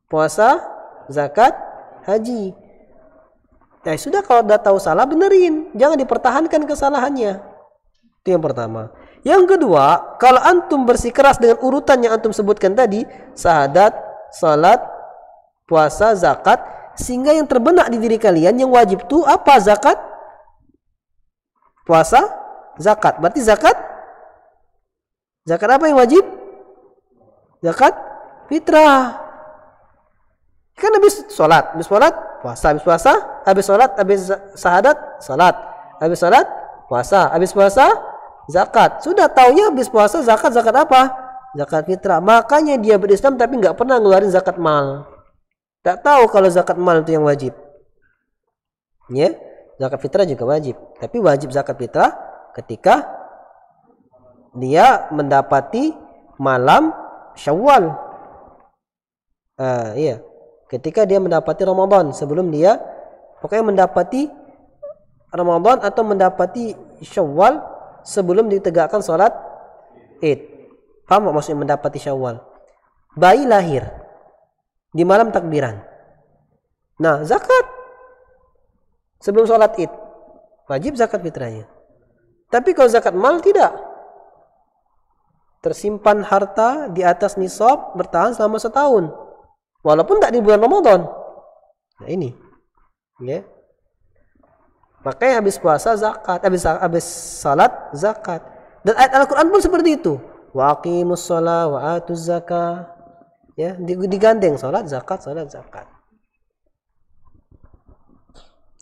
S2: puasa, zakat, haji. Ya sudah, kalau sudah tahu salah benerin, jangan dipertahankan kesalahannya. Itu yang pertama. Yang kedua, kalau antum bersikeras dengan urutan yang antum sebutkan tadi, syahadat, salat, puasa, zakat, sehingga yang terbenak di diri kalian yang wajib itu apa? Zakat, puasa, zakat. Berarti zakat apa yang wajib? Zakat fitrah. Kan habis sholat puasa, habis puasa, habis sholat, habis syahadat, salat, habis salat, puasa, habis puasa, zakat. Sudah taunya habis puasa, zakat apa? Zakat fitrah. Makanya dia berislam tapi nggak pernah ngeluarin zakat mal. Tak tahu kalau zakat mal itu yang wajib. Ya, zakat fitrah juga wajib. Tapi wajib zakat fitrah ketika dia mendapati malam Syawal. Iya. Ketika dia mendapati Ramadan, sebelum dia pokoknya mendapati Ramadan atau mendapati Syawal sebelum ditegakkan salat Id. Paham maksudnya mendapati Syawal? Bayi lahir di malam takbiran. Nah, zakat sebelum salat Id. Wajib zakat fitrahnya. Tapi kalau zakat mal tidak. Tersimpan harta di atas nisab bertahan selama setahun. Walaupun tak di bulan Ramadan. Nah ini. Ya. Makanya habis puasa zakat, habis salat zakat. Dan ayat Al-Qur'an pun seperti itu. Wa aqimus shalah wa atuz zakah. Ya, digandeng salat zakat, salat zakat.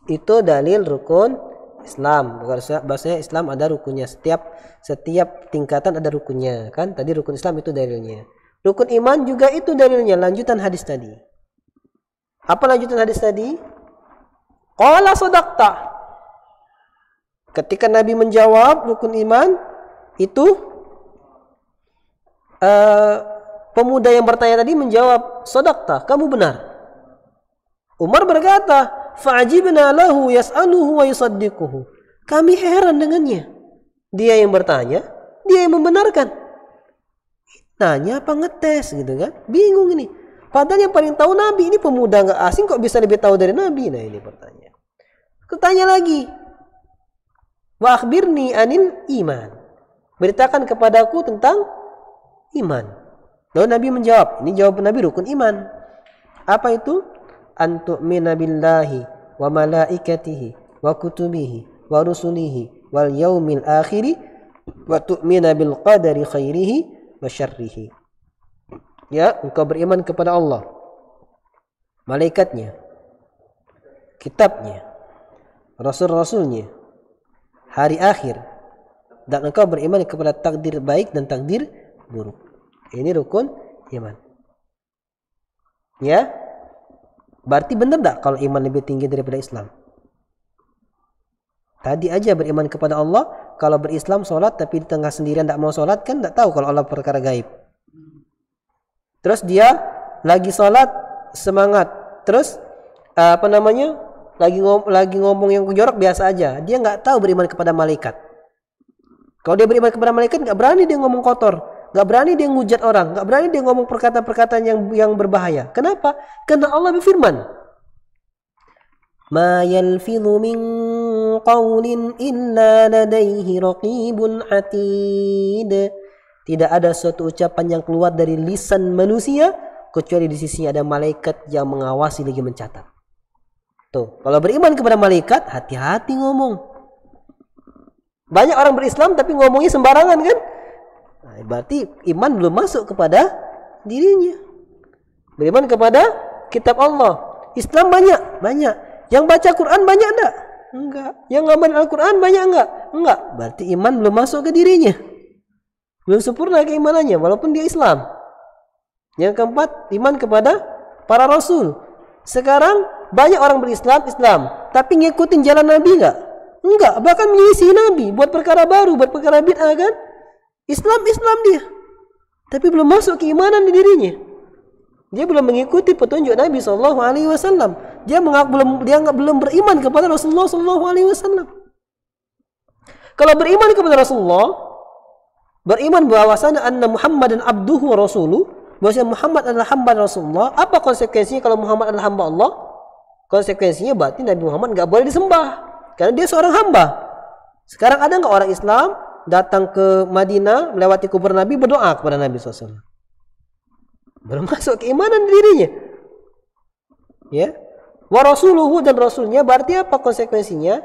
S2: Itu dalil rukun Islam. Bahasanya Islam ada rukunnya. Setiap tingkatan ada rukunnya, kan? Tadi rukun Islam itu dalilnya. Rukun iman juga itu dalilnya, lanjutan hadis tadi. Apa lanjutan hadis tadi? Qala sadaqta. Ketika Nabi menjawab rukun iman itu, pemuda yang bertanya tadi menjawab, sadaqta, kamu benar. Umar berkata, fa'ajibna lahu yas'aluhu wa yusaddiquhu. Kami heran dengannya. Dia yang bertanya, dia yang membenarkan. Nanya apa ngetes gitu kan? Bingung ini. Padahal yang paling tahu Nabi, ini pemuda nggak asing kok bisa lebih tahu dari Nabi? Nah ini pertanyaan. Ketanya lagi. Wa akhbirni anil iman. Beritakan kepadaku tentang iman. Lalu Nabi menjawab. Ini jawaban Nabi rukun iman. Apa itu? An tu'mina billahi wa malaikatihi wa kutubihi wa rusulihi wal yaumil akhiri wa tu'mina bil qadari khairihi wa syarrihi. Ya, engkau beriman kepada Allah, malaikatnya, kitabnya, rasul-rasulnya, hari akhir, dan engkau beriman kepada takdir baik dan takdir buruk. Ini rukun iman. Ya, berarti benar tak kalau iman lebih tinggi daripada Islam? Tadi aja beriman kepada Allah, kalau berislam sholat tapi di tengah sendirian tidak mau sholat, kan tidak tahu kalau Allah perkara gaib. Terus dia lagi sholat semangat, terus lagi ngomong yang jorok biasa aja, dia nggak tahu beriman kepada malaikat. Kalau dia beriman kepada malaikat, nggak berani dia ngomong kotor, nggak berani dia ngujat orang, nggak berani dia ngomong perkataan-perkataan yang berbahaya. Kenapa? Karena Allah berfirman, ma yalfidhu min qawlin illa ladaihi raqibun atid. Tidak ada suatu ucapan yang keluar dari lisan manusia kecuali di sisinya ada malaikat yang mengawasi lagi mencatat. Tuh, kalau beriman kepada malaikat, hati-hati ngomong. Banyak orang berislam tapi ngomongnya sembarangan kan? Nah, berarti iman belum masuk kepada dirinya. Beriman kepada kitab Allah. Islam banyak. Yang baca Quran banyak enggak? Enggak. Yang ngamalin Al-Quran banyak enggak? Enggak. Berarti iman belum masuk ke dirinya. Belum sempurna keimanannya walaupun dia Islam. Yang keempat, iman kepada para rasul. Sekarang banyak orang berislam, tapi ngikutin jalan Nabi enggak? Enggak, bahkan menyisi Nabi, buat perkara baru, buat perkara bid'ah kan? Islam dia. Tapi belum masuk keimanan di dirinya. Dia belum mengikuti petunjuk Nabi SAW. Dia belum beriman kepada Rasulullah SAW. Kalau beriman kepada Rasulullah, beriman bahwasanya anna Muhammadan abduhu wa rasuluh, bahwasanya Muhammad adalah hamba Rasulullah. Apa konsekuensinya kalau Muhammad adalah hamba Allah? Konsekuensinya berarti Nabi Muhammad enggak boleh disembah karena dia seorang hamba. Sekarang ada enggak orang Islam datang ke Madinah melewati kubur Nabi berdoa kepada Nabi SAW? Belum masuk keimanan di dirinya. Ya. Wa rasuluhu, dan rasulnya, berarti apa konsekuensinya?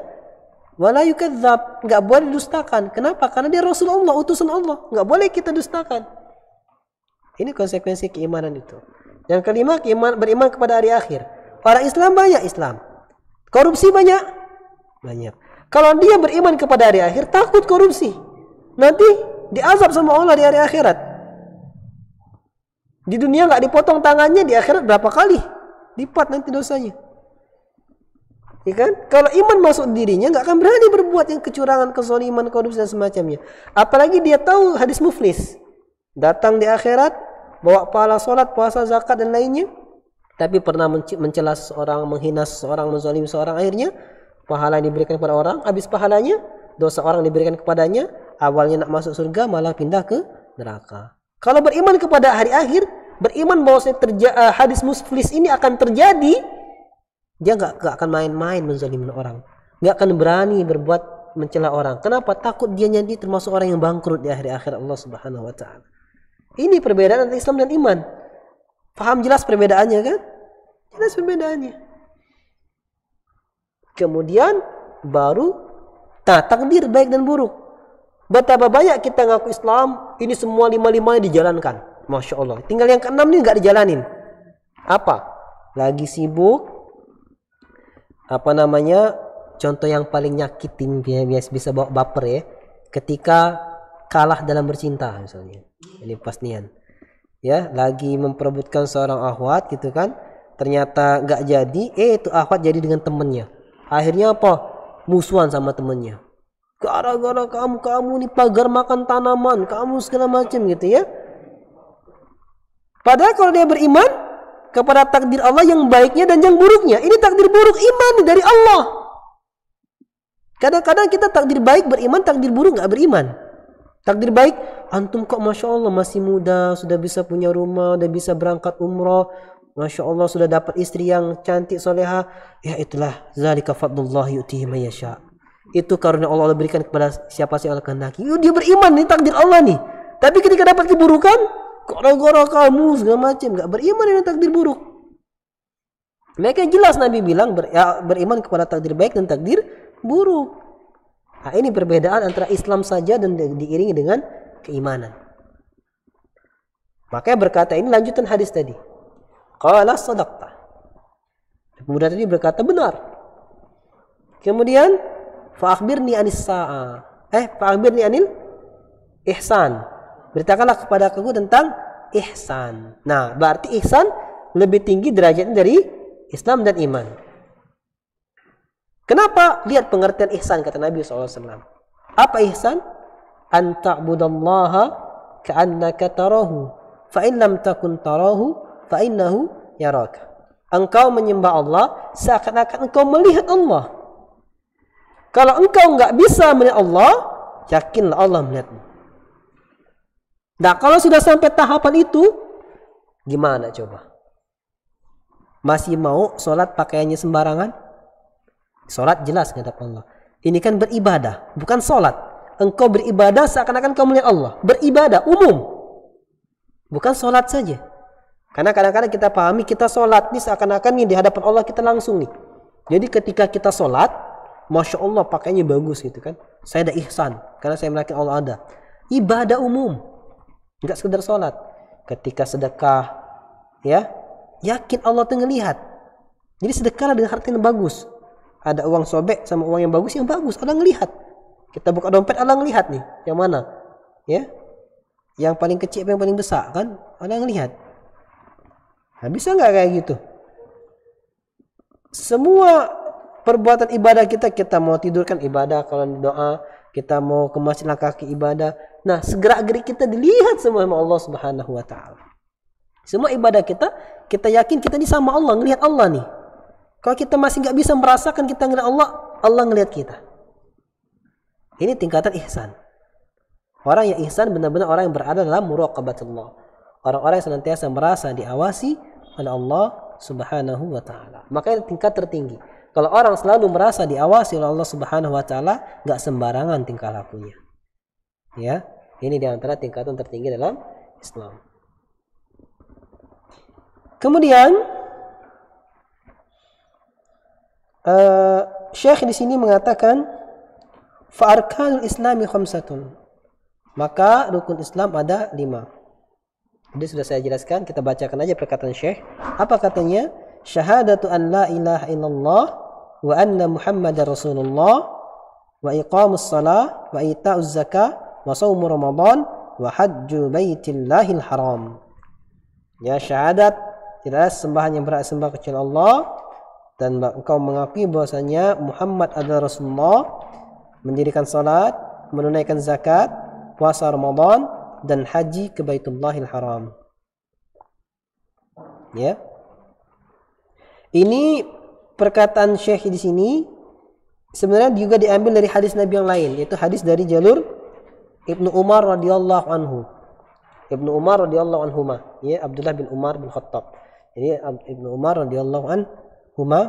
S2: Wala yukadzab, enggak boleh didustakan. Kenapa? Karena dia Rasulullah, utusan Allah. Enggak boleh kita dustakan. Ini konsekuensi keimanan itu. Yang kelima, beriman kepada hari akhir. Orang Islam banyak Islam. Korupsi banyak. Kalau dia beriman kepada hari akhir, takut korupsi. Nanti diazab sama Allah di hari akhirat. Di dunia nggak dipotong tangannya, di akhirat berapa kali lipat nanti dosanya. Ya kan? Kalau iman masuk di dirinya, nggak akan berani berbuat yang kecurangan, kezaliman, korupsi dan semacamnya. Apalagi dia tahu hadis muflis. Datang di akhirat, bawa pahala sholat, puasa, zakat dan lainnya, tapi pernah mencela seseorang, menghina seseorang, menzalimi seseorang, akhirnya pahala yang diberikan kepada orang, habis pahalanya, dosa orang diberikan kepadanya, awalnya nak masuk surga malah pindah ke neraka. Kalau beriman kepada hari akhir, beriman bahwa hadis muflis ini akan terjadi, dia nggak akan main-main menzalimi orang, nggak akan berani berbuat mencela orang. Kenapa? Takut dia jadi termasuk orang yang bangkrut di akhir Allah Subhanahu Wa Taala. Ini perbedaan antara Islam dan iman. Paham jelas perbedaannya kan? Jelas perbedaannya. Kemudian baru takdir baik dan buruk. Betapa banyak kita ngaku Islam, ini semua lima-limanya dijalankan. Masya Allah. Tinggal yang keenam ini nggak dijalanin. Apa? Lagi sibuk. Contoh yang paling nyakitin, bisa bawa baper ya. Ketika kalah dalam bercinta misalnya. Ini pas nian. Ya, lagi memperebutkan seorang akhwat gitu kan. Ternyata nggak jadi, itu akhwat jadi dengan temennya. Akhirnya apa? Musuhan sama temennya. Gara-gara kamu nih pagar makan tanaman, kamu segala macam gitu ya. Padahal kalau dia beriman kepada takdir Allah yang baiknya dan yang buruknya, ini takdir buruk iman dari Allah. Kadang-kadang kita takdir baik beriman, takdir buruk nggak beriman. Takdir baik, antum kok masya Allah masih muda, sudah bisa punya rumah, sudah bisa berangkat umrah, masya Allah sudah dapat istri yang cantik soleha. Ya itulah zalika fadlullah yu'tihi man yasha. Itu karunia Allah berikan kepada siapa sih Allah kehendaki. Dia beriman, ini takdir Allah nih. Tapi ketika dapat keburukan, gara-gara kamu segala macam, nggak beriman dengan takdir buruk. Mereka jelas Nabi bilang beriman kepada takdir baik dan takdir buruk. Nah, ini perbedaan antara Islam saja dan diiringi dengan keimanan. Makanya berkata, ini lanjutan hadis tadi. Qala sadaqta. Pemuda tadi berkata benar. Kemudian fa'akhbirni anis sa'a. Fa'akhbirni anil ihsan. Beritakanlah kepada aku tentang ihsan. Nah, berarti ihsan lebih tinggi derajatnya dari Islam dan iman. Kenapa? Lihat pengertian ihsan kata Nabi SAW. Apa ihsan? An ta'budallaha ka'annaka tarahu. Fa'in lam takun tarahu fa'innahu yaraka. Engkau menyembah Allah seakan-akan engkau melihat Allah. Kalau engkau nggak bisa melihat Allah, yakinlah Allah melihatmu. Nah, kalau sudah sampai tahapan itu, gimana coba? Masih mau sholat pakaiannya sembarangan? Sholat jelas menghadap Allah. Ini kan beribadah, bukan sholat. Engkau beribadah seakan-akan engkau melihat Allah. Beribadah umum, bukan sholat saja. Karena kadang-kadang kita pahami kita sholat nih seakan-akan nih di hadapan Allah kita langsung nih. Jadi ketika kita sholat, Masya Allah pakainya bagus gitu kan. Saya ada ihsan karena saya meyakini Allah ada. Ibadah umum, nggak sekedar sholat. Ketika sedekah, ya yakin Allah tuh ngelihat. Jadi sedekahlah dengan harta yang bagus. Ada uang sobek sama uang yang bagus, Allah ngelihat. Kita buka dompet, Allah ngelihat nih, yang mana? Ya, yang paling kecil, yang paling besar kan? Allah ngelihat. Nah, bisa nggak kayak gitu? Semua perbuatan ibadah kita mau tidurkan ibadah, kalau doa kita mau ke masjid kaki ibadah. Nah, gerak-gerik kita dilihat semua sama Allah Subhanahu wa taala. Semua ibadah kita yakin kita ini sama Allah, ngelihat Allah nih. Kalau kita masih nggak bisa merasakan kita ngelihat Allah, Allah ngelihat kita. Ini tingkatan ihsan. Orang yang ihsan benar-benar orang yang berada dalam muraqabatullah. Orang-orang yang senantiasa merasa diawasi oleh Allah Subhanahu wa taala. Makanya tingkat tertinggi. Kalau orang selalu merasa diawasi oleh Allah Subhanahu wa taala, enggak sembarangan tingkah lakunya. Ya, ini di antara tingkatan tertinggi dalam Islam. Kemudian Syekh di sini mengatakan fa arkanul islami khamsatun. Maka rukun Islam ada 5. Jadi sudah saya jelaskan, kita bacakan aja perkataan Syekh. Apa katanya? Syahadatu an la ilaha illallah wa anna Muhammadar Rasulullah wa iqamus shalah wa ita'uz zakah wa shaum Ramadan wa hajju baitillahil haram. Ya, syahadat tidak ada sembahan yang berhak sembah kecuali Allah dan engkau mengakui bahwasanya Muhammad adalah Rasulullah, mendirikan salat, menunaikan zakat, puasa Ramadan dan haji ke Baitullahil Haram. Ya. Ini perkataan Syekh di sini sebenarnya juga diambil dari hadis Nabi yang lain, yaitu hadis dari jalur Ibnu Umar radhiyallahu anhu. Ibnu Umar radhiyallahu anhuma, ya, Abdullah bin Umar bin Khattab. Jadi Ibnu Umar radhiyallahu anhuma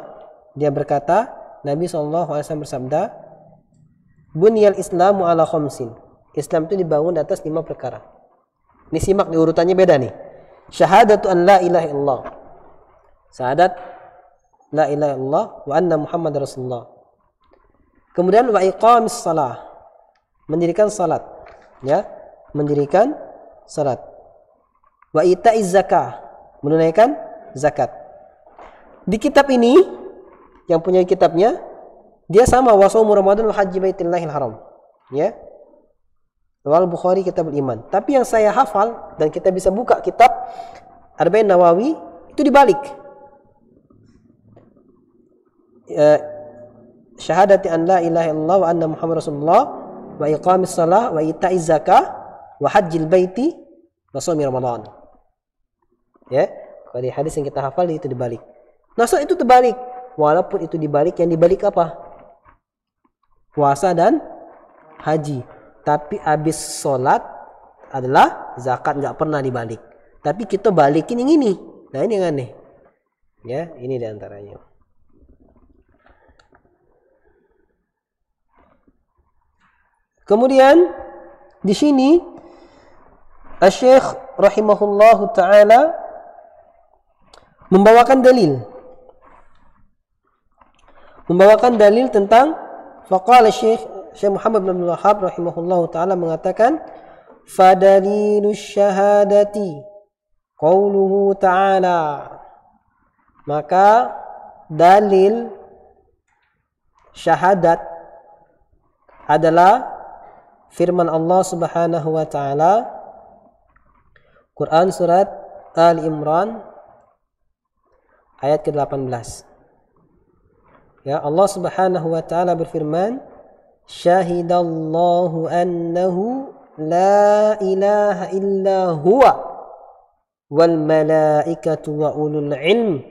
S2: dia berkata, Nabi SAW bersabda, "Bunyal Islamu ala khamsin." Islam itu dibangun di atas 5 perkara. Ini simak di urutannya beda nih. Syahadatu an la ilaha illallah. Syahadat la ilaha illallah wa anna Muhammad Rasulullah. Kemudian wa iqamis salah. Mendirikan salat. Ya, mendirikan salat. Wa ita'iz zakah. Menunaikan zakat. Di kitab ini yang punya kitabnya dia sama wa shaum Ramadan wa haji baitillahil haram. Ya. Wal Bukhari Kitabul Iman. Tapi yang saya hafal dan kita bisa buka kitab Arba'in Nawawi itu dibalik. Syahadati an la ilaha illallah wa anna Muhammad Rasulullah wa iqamis shalah wa ita'iz zakah wa hajjil baiti wa shaumi Ramadan. Ya, kalau di hadis yang kita hafal itu dibalik. Nah, so itu terbalik. Walaupun itu dibalik, yang dibalik apa? Puasa dan haji. Tapi habis sholat adalah zakat, nggak pernah dibalik. Tapi kita balikin yang ini. Nah, ini yang aneh. Ya, ini diantaranya. Kemudian di sini Asy-Syaikh rahimahullahu taala membawakan dalil tentang faqala Syekh Muhammad bin Abdul Wahhab rahimahullahu taala mengatakan fadalilus syahadati qauluhu ta'ala, maka dalil syahadat adalah firman Allah Subhanahu wa taala, Quran surat Ali Imran ayat ke-18. Ya, Allah Subhanahu wa taala berfirman, syahidallahu annahu la ilaha illa huwa wal malaikatu wa ulul ilm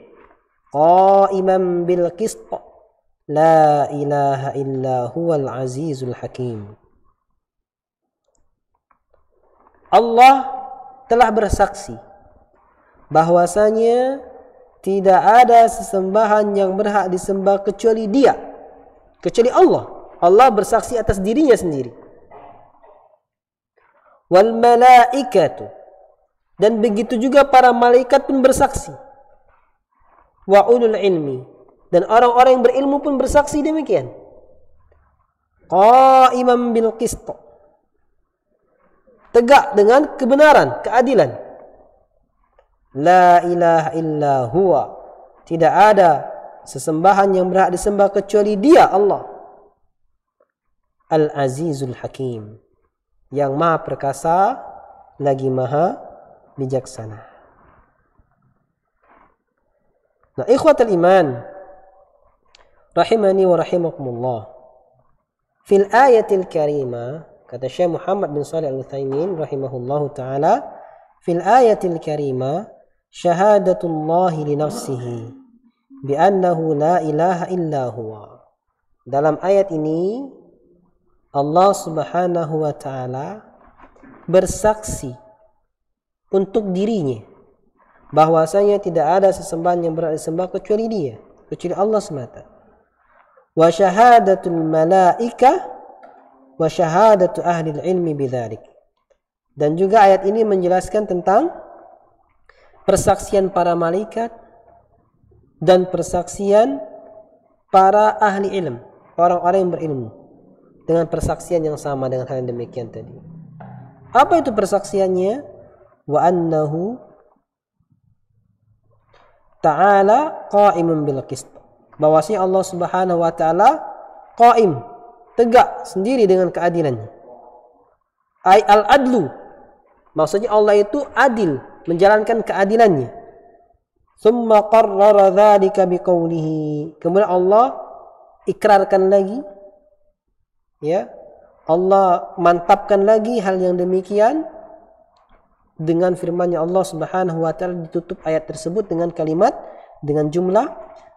S2: qa'iman bil qist la ilaha illa huwal azizul hakim. Allah telah bersaksi bahwasanya tidak ada sesembahan yang berhak disembah kecuali Dia, kecuali Allah. Allah bersaksi atas dirinya sendiri. Wal malaikatu, dan begitu juga para malaikat pun bersaksi. Wa ulul ilmi, dan orang-orang yang berilmu pun bersaksi demikian. qa'iman bil qist, tegak dengan kebenaran, keadilan. La ilaha illa huwa, tidak ada sesembahan yang berhak disembah kecuali Dia, Allah. Al-Azizul Hakim, yang maha perkasa lagi maha bijaksana. Nah, ikhwatul iman rahimani wa rahimakumullah, fil ayatil karimah, kata Syekh Muhammad bin Shalih Al-Utsaimin rahimahullahu taala, fil ayatil karimah syahadatullahi li nafsihi bi annahu la ilaha illa huwa. Dalam ayat ini Allah Subhanahu wa taala bersaksi untuk dirinya bahwasanya tidak ada sesembahan yang berhak disembah kecuali Dia, kecuali Allah semata. Wa syahadatul malaikah wa syahadatu ahli ilmi bidzalik. Dan juga ayat ini menjelaskan tentang persaksian para malaikat dan persaksian para ahli ilmu, orang-orang yang berilmu, dengan persaksian yang sama dengan hal yang demikian tadi. Apa itu persaksiannya? Wa annahu ta'ala qa'imun bil qist, bahwasanya Allah Subhanahu wa taala qaim, tegak sendiri dengan keadilannya. Ai al-adlu, maksudnya Allah itu adil, menjalankan keadilannya. Tsumma qarrara dzalika biqaulihi, kemudian Allah ikrarkan lagi, ya, Allah mantapkan lagi hal yang demikian dengan firman-Nya Allah Subhanahu wa taala, ditutup ayat tersebut dengan kalimat, dengan jumlah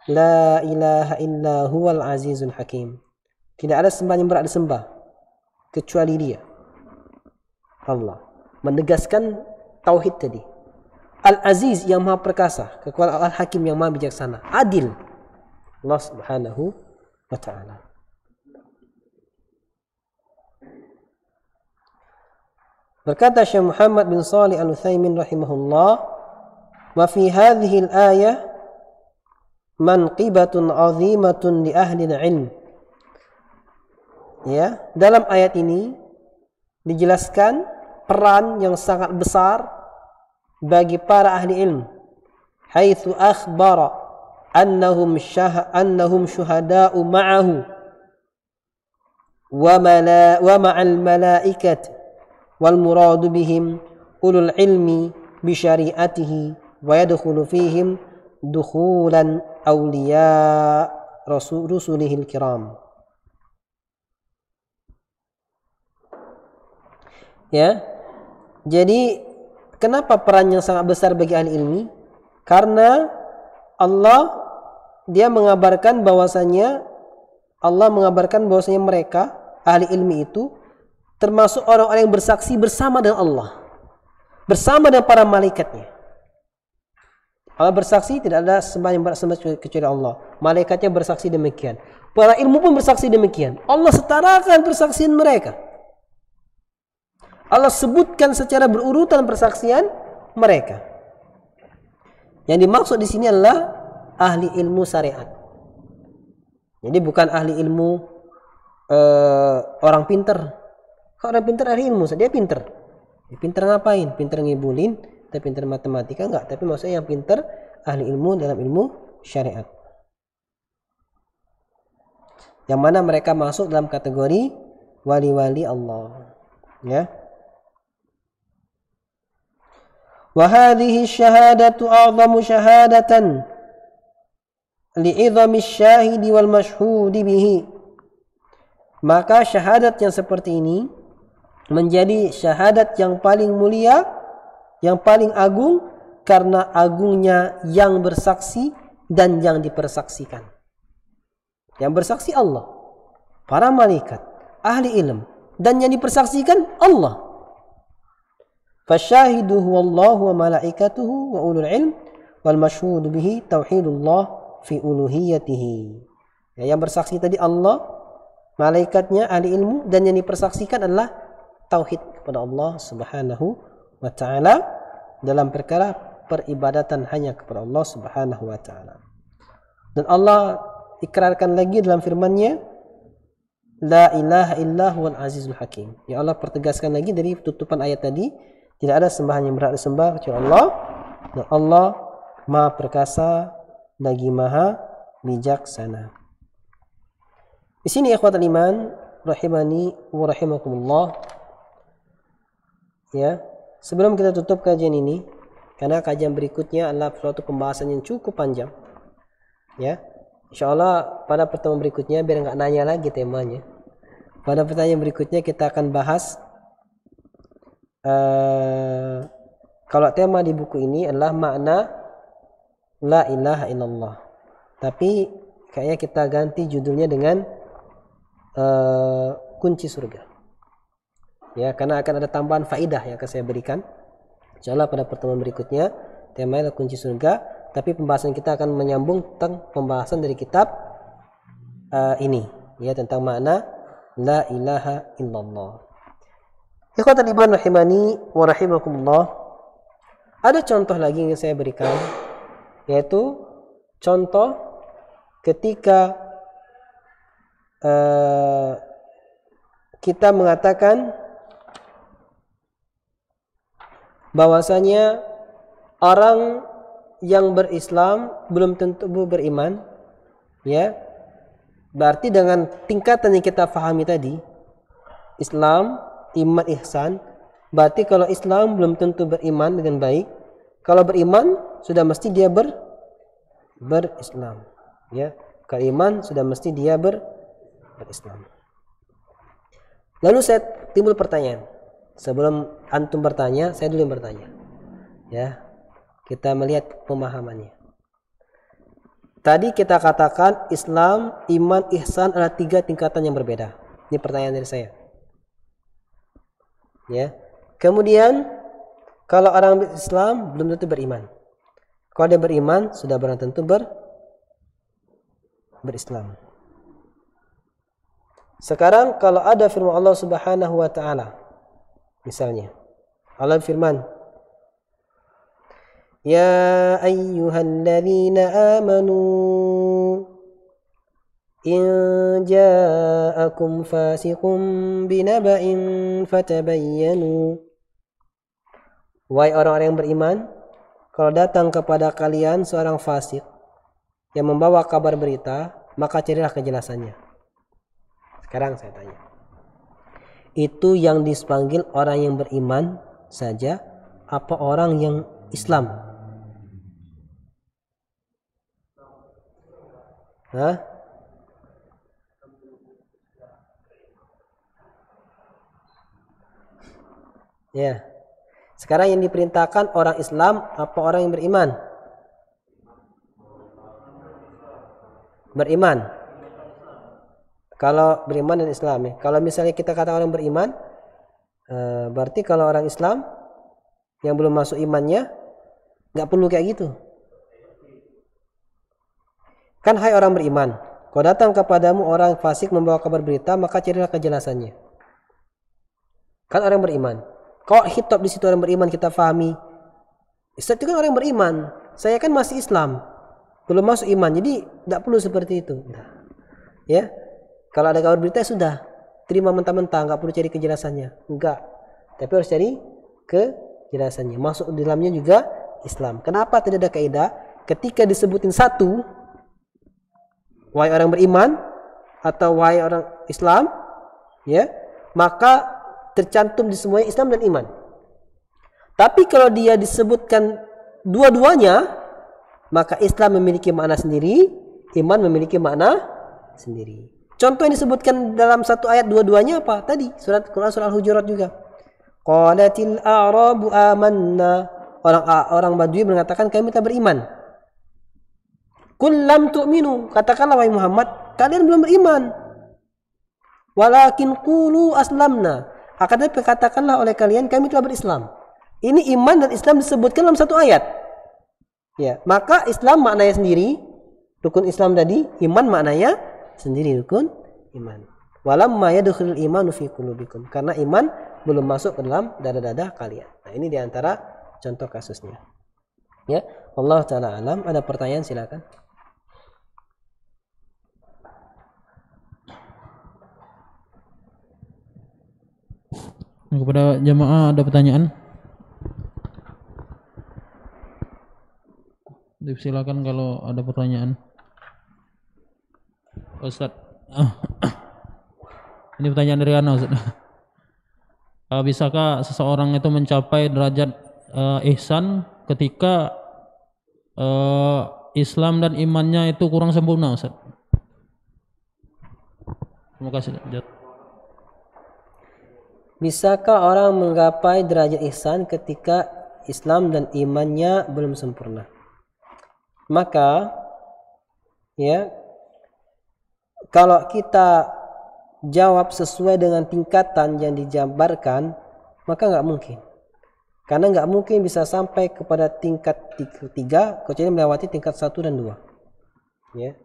S2: la ilaha illa huwal azizul hakim. Tidak ada sembahan yang berhak disembah kecuali Dia, Allah. Menegaskan tauhid tadi. Al-Aziz yang maha perkasa, kekuatan Al-Hakim yang maha bijaksana, adil, Allah Subhanahu wa taala. Berkata Syekh Muhammad bin Shalih Al-Utsaimin rahimahullah, wa fi hadhihi al-ayah manqibatun 'azimatun li ahli al-'ilm. Ya, dalam ayat ini dijelaskan peran yang sangat besar bagi para ahli ilmu. Haitsu akhbara annahum syuhada'u ma'ahu wa ma'al malaikat wal muradu bihim ulul ilmi bi syari'atihi wa yadkhulu fihim dukhulan awliya rusulihil kiram. Ya, jadi kenapa peran yang sangat besar bagi ahli ilmi? Karena Allah mengabarkan bahwasanya mereka ahli ilmi itu termasuk orang-orang yang bersaksi bersama dengan Allah, bersama dengan para malaikatnya. Allah bersaksi tidak ada sembahan yang bersembah kecuali Allah. Malaikatnya bersaksi demikian. Para ilmu pun bersaksi demikian. Allah setarakan persaksian mereka. Allah sebutkan secara berurutan persaksian mereka. Yang dimaksud di sini adalah ahli ilmu syariat. Jadi bukan ahli ilmu orang pinter. Kalau orang pinter ahli ilmu, dia pinter. Dia pinter ngapain? Pinter ngibulin, dia pinter matematika enggak, tapi maksudnya yang pinter ahli ilmu dalam ilmu syariat. Yang mana mereka masuk dalam kategori wali-wali Allah. Ya. وهذه الشهادة أعظم شهادة لعظم الشاهد والمشهود به. Maka syahadat yang seperti ini menjadi syahadat yang paling mulia, yang paling agung, karena agungnya yang bersaksi dan yang dipersaksikan. Yang bersaksi Allah, para malaikat, ahli ilmu, dan yang dipersaksikan Allah. Fasyahidu huwallahu wa malaikatuhu wa ulul ilm wal masyhudu bihi tauhidullah fi uluhiyatihi. Ya, yang bersaksi tadi Allah, malaikatnya, ahli ilmu, dan yang dipersaksikan adalah tauhid kepada Allah Subhanahu wa taala dalam perkara peribadatan hanya kepada Allah Subhanahu wa taala. Dan Allah ikrarkan lagi dalam firman-Nya, la ilaha illa huwal azizul hakim. Ya Allah pertegaskan lagi dari tutupan ayat tadi, tidak ada sembahan yang berhak disembah kecuali Allah, dan Allah Maha Perkasa lagi Maha Bijaksana. Di sini ikhwatul iman rahimani wa rahimakumullah. Ya, sebelum kita tutup kajian ini, karena kajian berikutnya adalah suatu pembahasan yang cukup panjang. Ya, insyaallah pada pertemuan berikutnya biar nggak nanya lagi temanya. Pada pertanyaan berikutnya kita akan bahas kalau tema di buku ini adalah makna la ilaha illallah. Tapi kayaknya kita ganti judulnya dengan kunci surga. Ya, karena akan ada tambahan faidah yang akan saya berikan. Insyaallah pada pertemuan berikutnya temanya adalah kunci surga. Tapi pembahasan kita akan menyambung tentang pembahasan dari kitab ini, ya, tentang makna la ilaha illallah. Ikhwatul iman rahimani wa rahimakumullah. Ada contoh lagi yang saya berikan, yaitu contoh ketika kita mengatakan bahwasanya orang yang berislam belum tentu beriman, ya. Berarti dengan tingkatan yang kita fahami tadi, Islam, iman, ihsan, berarti kalau Islam belum tentu beriman dengan baik. Kalau beriman sudah mesti dia berislam, ya. Kalau iman sudah mesti dia berislam. Lalu saya timbul pertanyaan. Sebelum antum bertanya, saya dulu yang bertanya. Ya. Kita melihat pemahamannya. Tadi kita katakan Islam, iman, ihsan adalah 3 tingkatan yang berbeda. Ini pertanyaan dari saya. Ya. Kemudian kalau orang Islam belum tentu beriman. Kalau dia beriman sudah barang tentu berislam. Sekarang kalau ada firman Allah Subhanahu wa taala, misalnya Allah firman, ya ayyuhalladzina amanu in ja'akum fasiqun binaba'in fatabayyanu. Wahai orang-orang yang beriman, kalau datang kepada kalian seorang fasik yang membawa kabar berita, maka carilah kejelasannya. Sekarang saya tanya, itu yang dipanggil orang yang beriman saja apa orang yang Islam? Hah? Ya. Sekarang yang diperintahkan orang Islam apa orang yang beriman? Beriman. Kalau beriman dan Islam, ya. Kalau misalnya kita kata orang beriman, berarti kalau orang Islam yang belum masuk imannya nggak perlu kayak gitu. Kan hai orang beriman, kalau datang kepadamu orang fasik membawa kabar berita, maka carilah kejelasannya. Kan orang beriman. Kalau hitop di situ orang beriman kita fahami, Ustaz itu kan orang beriman, saya kan masih Islam, belum masuk iman, jadi tidak perlu seperti itu. Ya, kalau ada kabar berita sudah terima mentah-mentah, nggak perlu cari kejelasannya, enggak. Tapi harus cari kejelasannya. Masuk di dalamnya juga Islam. Kenapa tidak ada kaidah? Ketika disebutin satu, wahai orang beriman atau wahai orang Islam, ya, maka tercantum di semuanya Islam dan iman. Tapi kalau dia disebutkan dua-duanya, maka Islam memiliki makna sendiri, iman memiliki makna sendiri. Contoh yang disebutkan dalam satu ayat dua-duanya apa? Tadi surat Quran surah Al-Hujurat juga. Qalatil a'rabu amanna. Orang Badui mengatakan kami telah beriman. Qul lam tu'minu. Katakanlah wahai Muhammad, kalian belum beriman. Walakin qulu aslamna. Akan tetapi katakanlah oleh kalian kami telah berislam. Ini iman dan Islam disebutkan dalam satu ayat. Ya, maka Islam maknanya sendiri, rukun Islam tadi, iman maknanya sendiri rukun iman. Walamma yadkhulul imanu fi qulubikum. Karena iman belum masuk ke dalam dada-dada kalian. Nah, ini diantara contoh kasusnya. Ya, Allah taala alam. Ada pertanyaan silakan.
S3: Kepada jamaah ada pertanyaan? Silakan kalau ada pertanyaan. Ustaz. Ini pertanyaan dari Ana, Ustaz. Bisakah seseorang itu mencapai derajat ihsan ketika Islam dan imannya itu kurang sempurna, Ustaz? Terima kasih.
S2: Bisakah orang menggapai derajat ihsan ketika Islam dan imannya belum sempurna? Maka ya, kalau kita jawab sesuai dengan tingkatan yang dijabarkan, maka nggak mungkin. Karena nggak mungkin bisa sampai kepada tingkat 3 kecuali melewati tingkat 1 dan 2. Ya.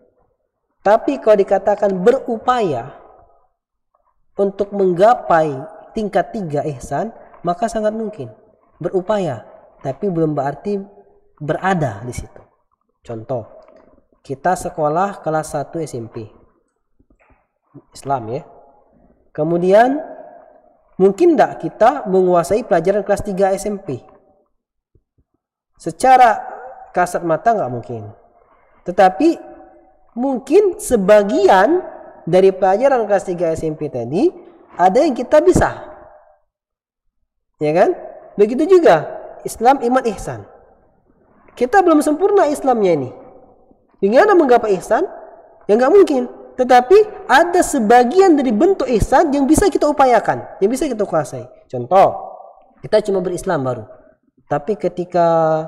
S2: Tapi kalau dikatakan berupaya untuk menggapai tingkat 3 ihsan, maka sangat mungkin. Berupaya, tapi belum berarti berada di situ. Contoh, kita sekolah kelas 1 SMP. Islam ya. Kemudian mungkin tidak kita menguasai pelajaran kelas 3 SMP? Secara kasat mata nggak mungkin. Tetapi mungkin sebagian dari pelajaran kelas 3 SMP tadi ada yang kita bisa. Ya kan? Begitu juga Islam, iman, ihsan. Kita belum sempurna Islamnya ini. Bagaimana menggapai ihsan? Ya nggak mungkin. Tetapi ada sebagian dari bentuk ihsan yang bisa kita upayakan, yang bisa kita kuasai. Contoh, kita cuma berislam baru. Tapi ketika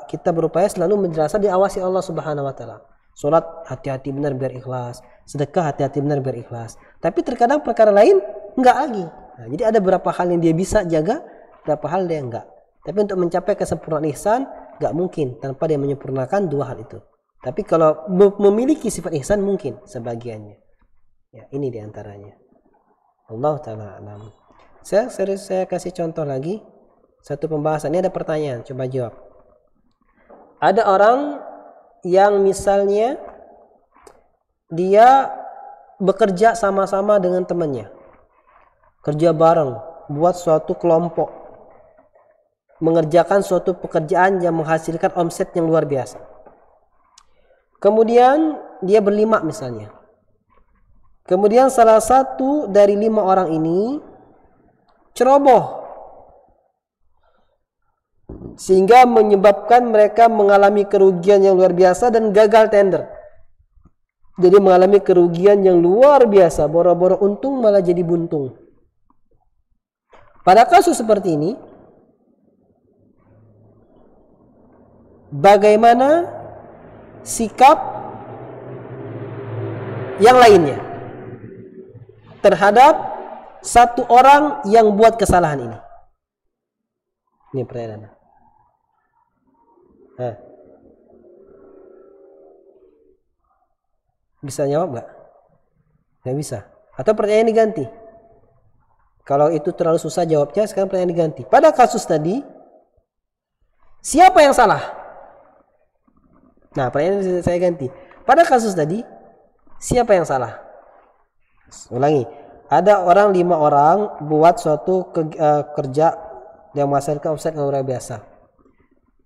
S2: kita berupaya selalu menjelaskan diawasi Allah Subhanahu wa taala. Salat hati-hati benar biar ikhlas, sedekah hati-hati benar biar ikhlas. Tapi terkadang perkara lain enggak lagi. Nah, jadi ada beberapa hal yang dia bisa jaga, beberapa hal dia enggak. Tapi untuk mencapai kesempurnaan ihsan enggak mungkin tanpa dia menyempurnakan dua hal itu. Tapi kalau memiliki sifat ihsan mungkin sebagiannya. Ya, ini diantaranya. Allah taala alam. Saya kasih contoh lagi. Satu pembahasan ini ada pertanyaan, coba jawab. Ada orang yang misalnya dia bekerja sama-sama dengan temannya. Kerja bareng, buat suatu kelompok. Mengerjakan suatu pekerjaan yang menghasilkan omset yang luar biasa. Kemudian dia berlima misalnya. Kemudian salah satu dari 5 orang ini ceroboh. Sehingga menyebabkan mereka mengalami kerugian yang luar biasa dan gagal tender. Jadi mengalami kerugian yang luar biasa. Boro-boro untung malah jadi buntung. Pada kasus seperti ini, bagaimana sikap yang lainnya terhadap satu orang yang buat kesalahan ini? Ini pertanyaannya. Bisa jawab nggak? Nggak bisa. Atau pertanyaan diganti? Kalau itu terlalu susah jawabnya, sekarang pertanyaan diganti. Pada kasus tadi, siapa yang salah? Nah, pertanyaan saya ganti. Pada kasus tadi, siapa yang salah? Ulangi. Ada 5 orang buat suatu kerja yang menghasilkan omset yang luar biasa.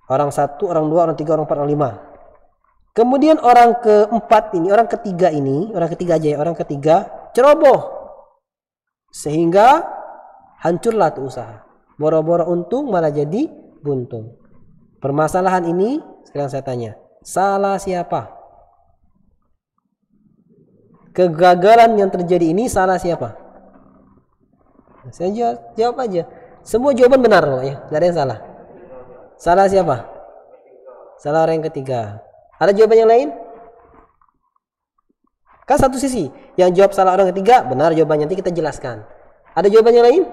S2: Orang 1, orang 2, orang 3, orang 4, orang 5. Kemudian orang keempat ini, orang ketiga ceroboh. Sehingga hancurlah tuh usaha. Boro-boro untung malah jadi buntung. Permasalahan ini sekarang saya tanya, salah siapa? Kegagalan yang terjadi ini salah siapa? Saya jawab aja. Semua jawaban benar loh ya, tidak ada yang salah. Salah siapa? Salah orang yang ketiga. Ada jawaban yang lain? Kan satu sisi, yang jawab salah orang ketiga benar jawabannya, nanti kita jelaskan. Ada jawaban yang lain?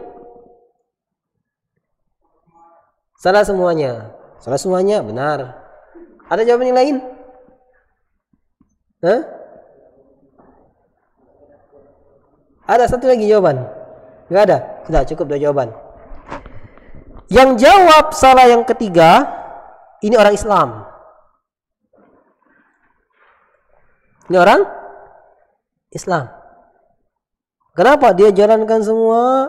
S2: Salah semuanya. Salah semuanya benar. Ada jawaban yang lain? Hah? Ada satu lagi jawaban? Enggak ada? Sudah cukup 2 jawaban. Yang jawab salah yang ketiga ini orang Islam. Ini orang Islam. Kenapa? Dia jalankan semua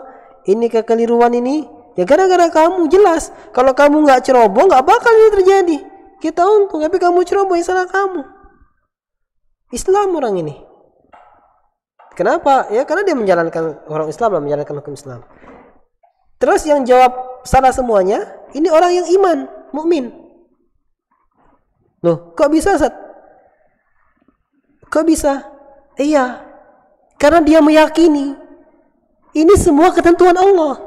S2: ini kekeliruan ini, ya gara-gara kamu. Jelas kalau kamu nggak ceroboh nggak bakal ini terjadi. Kita untung, tapi kamu ceroboh, yang salah kamu. Islam orang ini. Kenapa? Ya karena dia menjalankan, orang Islam lah menjalankan hukum Islam. Terus yang jawab salah semuanya, ini orang yang iman, mukmin. Loh, kok bisa, Ustaz? Kok bisa? Iya, karena dia meyakini ini semua ketentuan Allah.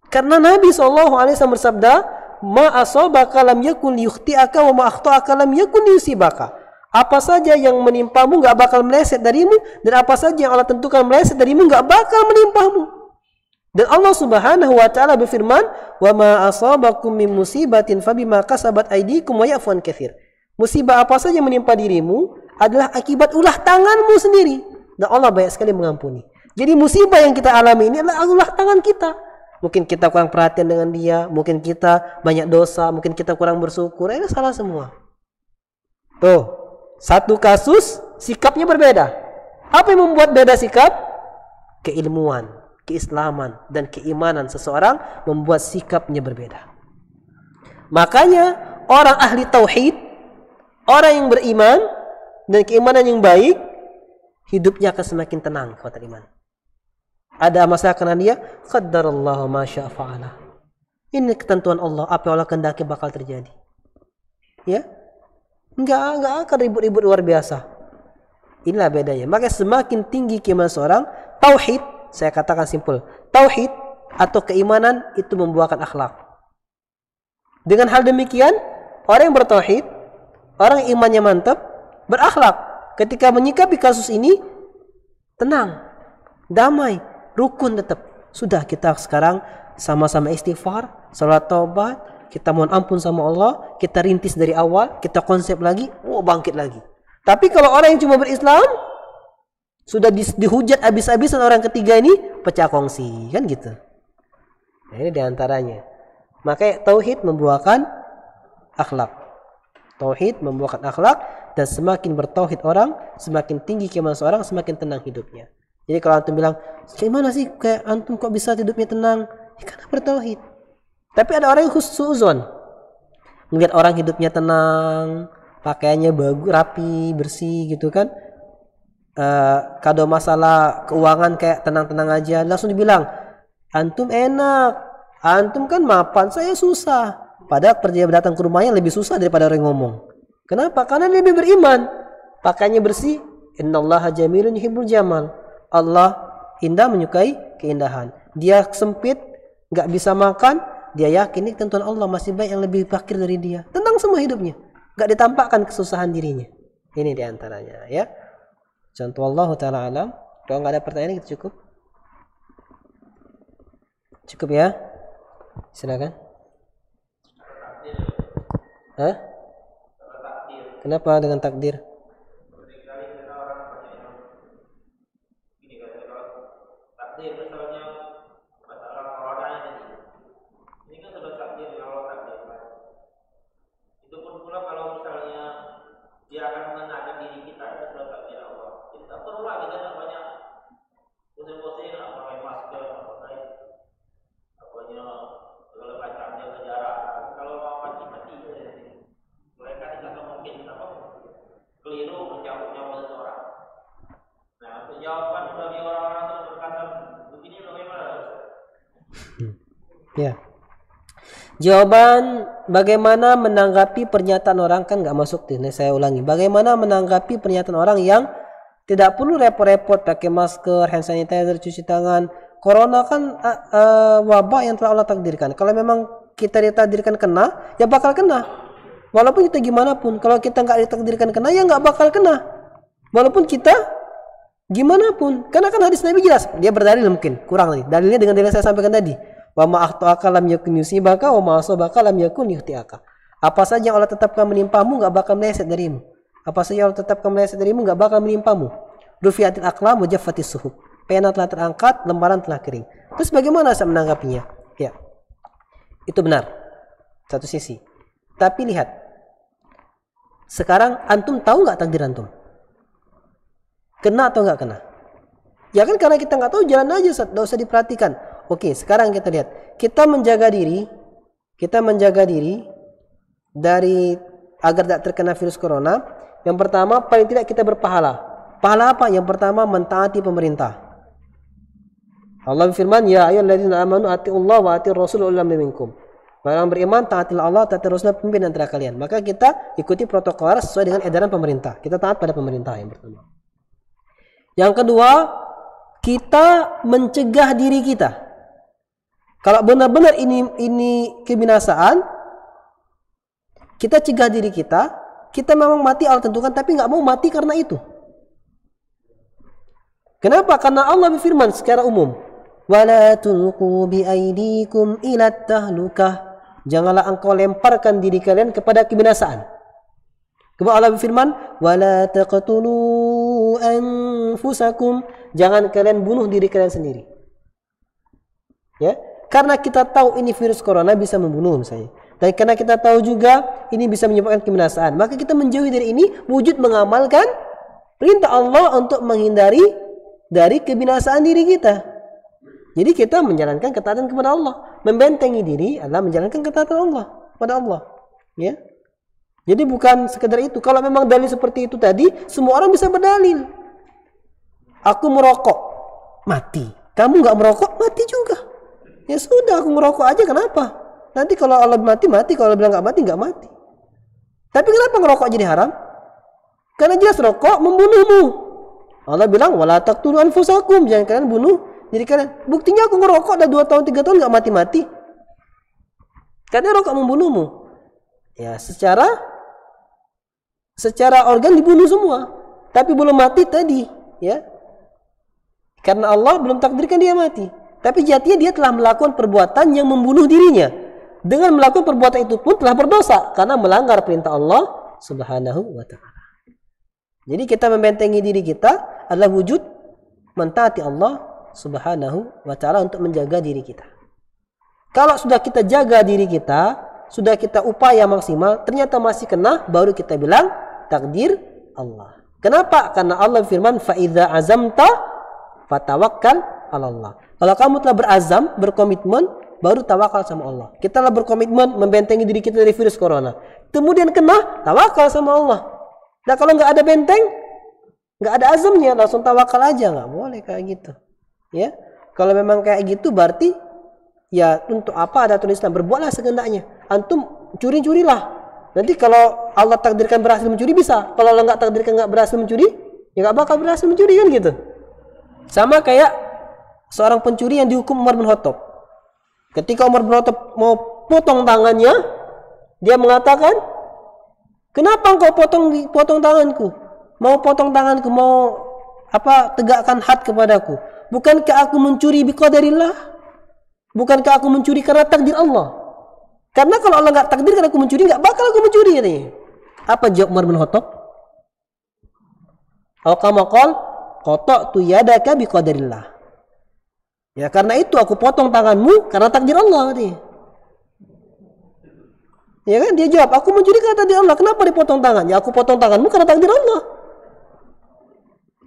S2: Karena Nabi SAW bersabda, ma asabaka lam yakun liyukhti'aka wa ma akhta'aka lam yakun liyusibaka. Apa saja yang menimpamu nggak bakal meleset darimu, dan apa saja yang Allah tentukan meleset darimu nggak bakal menimpamu. Dan Allah Subhanahu wa taala berfirman, wa ma asabakum min musibatin fabima kasabat aydikum wa ya'fu an katsir. Musibah apa saja yang menimpa dirimu adalah akibat ulah tanganmu sendiri, dan Allah banyak sekali mengampuni. Jadi musibah yang kita alami ini adalah ulah tangan kita. Mungkin kita kurang perhatian dengan dia, mungkin kita banyak dosa, mungkin kita kurang bersyukur, itu salah semua. Tuh, satu kasus sikapnya berbeda. Apa yang membuat beda sikap? Keilmuan, keislaman, dan keimanan seseorang membuat sikapnya berbeda. Makanya orang ahli tauhid, orang yang beriman dan keimanan yang baik, hidupnya akan semakin tenang, kata iman. Ada masalah kena dia, qaddarallahu ma syaa fa'ala. Ini ketentuan Allah, apa yang Allah kehendaki bakal terjadi. Ya? Enggak akan ribut-ribut luar biasa. Inilah bedanya. Maka semakin tinggi keimanan seorang, tauhid, saya katakan simpel, tauhid atau keimanan itu membuahkan akhlak. Dengan hal demikian, orang yang bertauhid, orang yang imannya mantap, berakhlak. Ketika menyikapi kasus ini, tenang, damai, rukun tetap. Sudah, kita sekarang sama-sama istighfar, salat taubat, kita mohon ampun sama Allah, kita rintis dari awal, kita konsep lagi, bangkit lagi. Tapi kalau orang yang cuma berislam, sudah dihujat habis-habisan orang ketiga ini, pecah kongsi, kan gitu. Nah, ini diantaranya. Makanya tauhid membuahkan akhlak. Tauhid membuahkan akhlak, dan semakin bertauhid orang, semakin tinggi keimanan seorang, semakin tenang hidupnya. Jadi kalau antum bilang, gimana sih kayak antum kok bisa hidupnya tenang? Ya karena bertauhid. Tapi ada orang yang husnuzon, ngelihat orang hidupnya tenang, pakaiannya bagus, rapi, bersih gitu kan. Kado masalah keuangan kayak tenang-tenang aja, langsung dibilang, antum enak, antum kan mapan, saya susah. Padahal dia datang ke rumahnya lebih susah daripada orang yang ngomong. Kenapa? Karena dia lebih beriman. Pakaiannya bersih. Innallaha jamilun yuhibbul jamal. Allah indah, menyukai keindahan. Dia sempit, nggak bisa makan, dia yakin ini ketentuan Allah, masih baik yang lebih fakir dari dia. Tenang semua hidupnya, nggak ditampakkan kesusahan dirinya. Ini diantaranya, ya. Contoh Allah Ta'ala alam. Kalau nggak ada pertanyaan kita cukup. Cukup ya. Silakan. Hah? Kenapa dengan takdir? Ya. Jawaban bagaimana menanggapi pernyataan orang, kan nggak masuk nih, saya ulangi. Bagaimana menanggapi pernyataan orang yang tidak perlu repot-repot pakai masker, hand sanitizer, cuci tangan. Corona kan wabah yang telah Allah takdirkan. Kalau memang kita ditakdirkan kena, ya bakal kena. Walaupun kita gimana pun, kalau kita nggak ditakdirkan kena, ya nggak bakal kena. Walaupun kita gimana pun, karena kan hadis Nabi jelas, dia berdalil mungkin kurang nih. Dalilnya dengan dalil saya sampaikan tadi. Wa ma akhta'aka lam yakun yusibaka wa ma asabaka lam yakun yukhti'aka. Apa saja yang Allah tetapkan menimpamu enggak bakal meleset darimu. Apa saja yang Allah tetapkan meleset darimu enggak bakal menimpamu. Rufi'atil aqlam wa jaffatis suhuf. Pena telah terangkat, lembaran telah kering. Terus bagaimana saya menanggapinya? Ya. Itu benar. Satu sisi. Tapi lihat. Sekarang antum tahu enggak takdir antum? Kena atau enggak kena? Ya kan karena kita nggak tahu, jalan aja, nggak usah diperhatikan. Oke, sekarang kita lihat. Kita menjaga diri dari agar tidak terkena virus corona. Yang pertama, paling tidak kita berpahala. Pahala apa? Yang pertama, mentaati pemerintah. Allah berfirman, ya ayyuhalladzina amanu atiiullah wa atiir rasul ulil amri minkum. Orang beriman, taatilah Allah, taatilah Rasul, pemimpin antara kalian. Maka kita ikuti protokol sesuai dengan edaran pemerintah. Kita taat pada pemerintah yang pertama. Yang kedua, kita mencegah diri kita. Kalau benar-benar ini kebinasaan, kita cegah diri kita. Kita memang mati Allah tentukan, tapi nggak mau mati karena itu. Kenapa? Karena Allah berfirman secara umum, wala tulqu biaidikum ila tahlukah. Janganlah engkau lemparkan diri kalian kepada kebinasaan. Kemudian Allah berfirman, wala taqtulu anfusakum. Jangan kalian bunuh diri kalian sendiri. Ya, karena kita tahu ini virus corona bisa membunuh misalnya. Dan karena kita tahu juga ini bisa menyebabkan kebinasaan, maka kita menjauhi dari ini, wujud mengamalkan perintah Allah untuk menghindari dari kebinasaan diri kita. Jadi kita menjalankan ketaatan kepada Allah, membentengi diri adalah menjalankan ketaatan Allah pada Allah. Ya, jadi bukan sekedar itu. Kalau memang dalil seperti itu tadi, semua orang bisa berdalil. Aku merokok, mati. Kamu nggak merokok, mati juga. Ya sudah, aku merokok aja, kenapa? Nanti kalau Allah mati, mati. Kalau Allah bilang nggak mati. Tapi kenapa ngerokok jadi haram? Karena jelas rokok membunuhmu. Allah bilang, wala taqtulu anfusakum. Jangan kalian bunuh diri kalian. Buktinya aku ngerokok udah 2 tahun, 3 tahun nggak mati-mati. Karena rokok membunuhmu. Ya, secara organ dibunuh semua. Tapi belum mati tadi. Ya, karena Allah belum takdirkan dia mati. Tapi jatinya dia telah melakukan perbuatan yang membunuh dirinya. Dengan melakukan perbuatan itu pun telah berdosa karena melanggar perintah Allah Subhanahu wa taala. Jadi kita membentengi diri kita adalah wujud mentaati Allah Subhanahu wa taala untuk menjaga diri kita. Kalau sudah kita jaga diri kita, sudah kita upaya maksimal, ternyata masih kena, baru kita bilang takdir Allah. Kenapa? Karena Allah firman, fa idza azamta fatawakkal 'ala Allah. Kalau kamu telah berazam, berkomitmen, baru tawakal sama Allah. Kita telah berkomitmen membentengi diri kita dari virus corona. Kemudian kena, tawakal sama Allah. Nah kalau nggak ada benteng, nggak ada azamnya, langsung tawakal aja, nggak boleh kayak gitu. Ya, kalau memang kayak gitu berarti ya untuk apa ada tulisan berbuatlah sekehendaknya. Antum curi-curilah. Nanti kalau Allah takdirkan berhasil mencuri bisa. Kalau Allah nggak takdirkan nggak berhasil mencuri, ya nggak bakal berhasil mencuri kan gitu. Sama kayak seorang pencuri yang dihukum Umar bin Khattab. Ketika Umar bin Khattab mau potong tangannya, dia mengatakan, kenapa engkau potong tanganku? Mau potong tanganku, mau tegakkan had kepadaku. Bukankah aku mencuri biqadarillah? Bukankah aku mencuri karena takdir Allah? Karena kalau Allah nggak takdirkan aku mencuri, nggak bakal aku mencuri katanya. Apa jawab Umar bin Khattab? Al-kama qol, qata'tu yadaka biqadarillah. Ya karena itu aku potong tanganmu karena takdir Allah katanya. Ya kan, dia jawab, aku mencuri karena takdir Allah. Kenapa dipotong tangan? Ya aku potong tanganmu karena takdir Allah.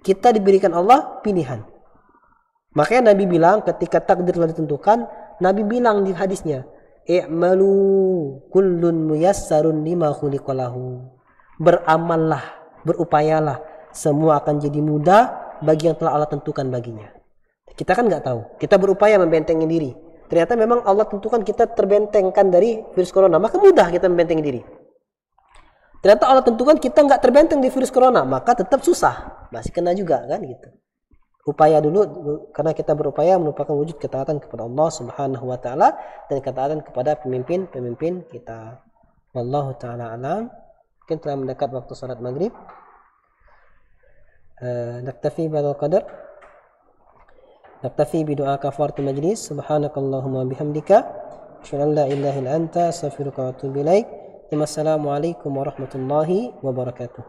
S2: Kita diberikan Allah pilihan. Makanya Nabi bilang ketika takdir telah ditentukan, Nabi bilang di hadisnya, i'malu kullun muyassarun lima khuliqalahu. Beramallah, berupayalah, semua akan jadi mudah bagi yang telah Allah tentukan baginya. Kita kan nggak tahu. Kita berupaya membentengi diri. Ternyata memang Allah tentukan kita terbentengkan dari virus corona, maka mudah kita membentengi diri. Ternyata Allah tentukan kita nggak terbenteng di virus corona, maka tetap susah, masih kena juga kan gitu. Upaya dulu, karena kita berupaya merupakan wujud ketaatan kepada Allah Subhanahu wa taala dan ketaatan kepada pemimpin kita. Wallahu taala alam. Mungkin telah mendekat waktu salat maghrib. Naktafi bihadzal qadar. Naktafi bidu'a kafaratul majlis. Subhanakallahumma bihamdika asyhadu an la ilaha illa anta astaghfiruka wa atubu ilaik. Wassalamualaikum warahmatullahi wabarakatuh.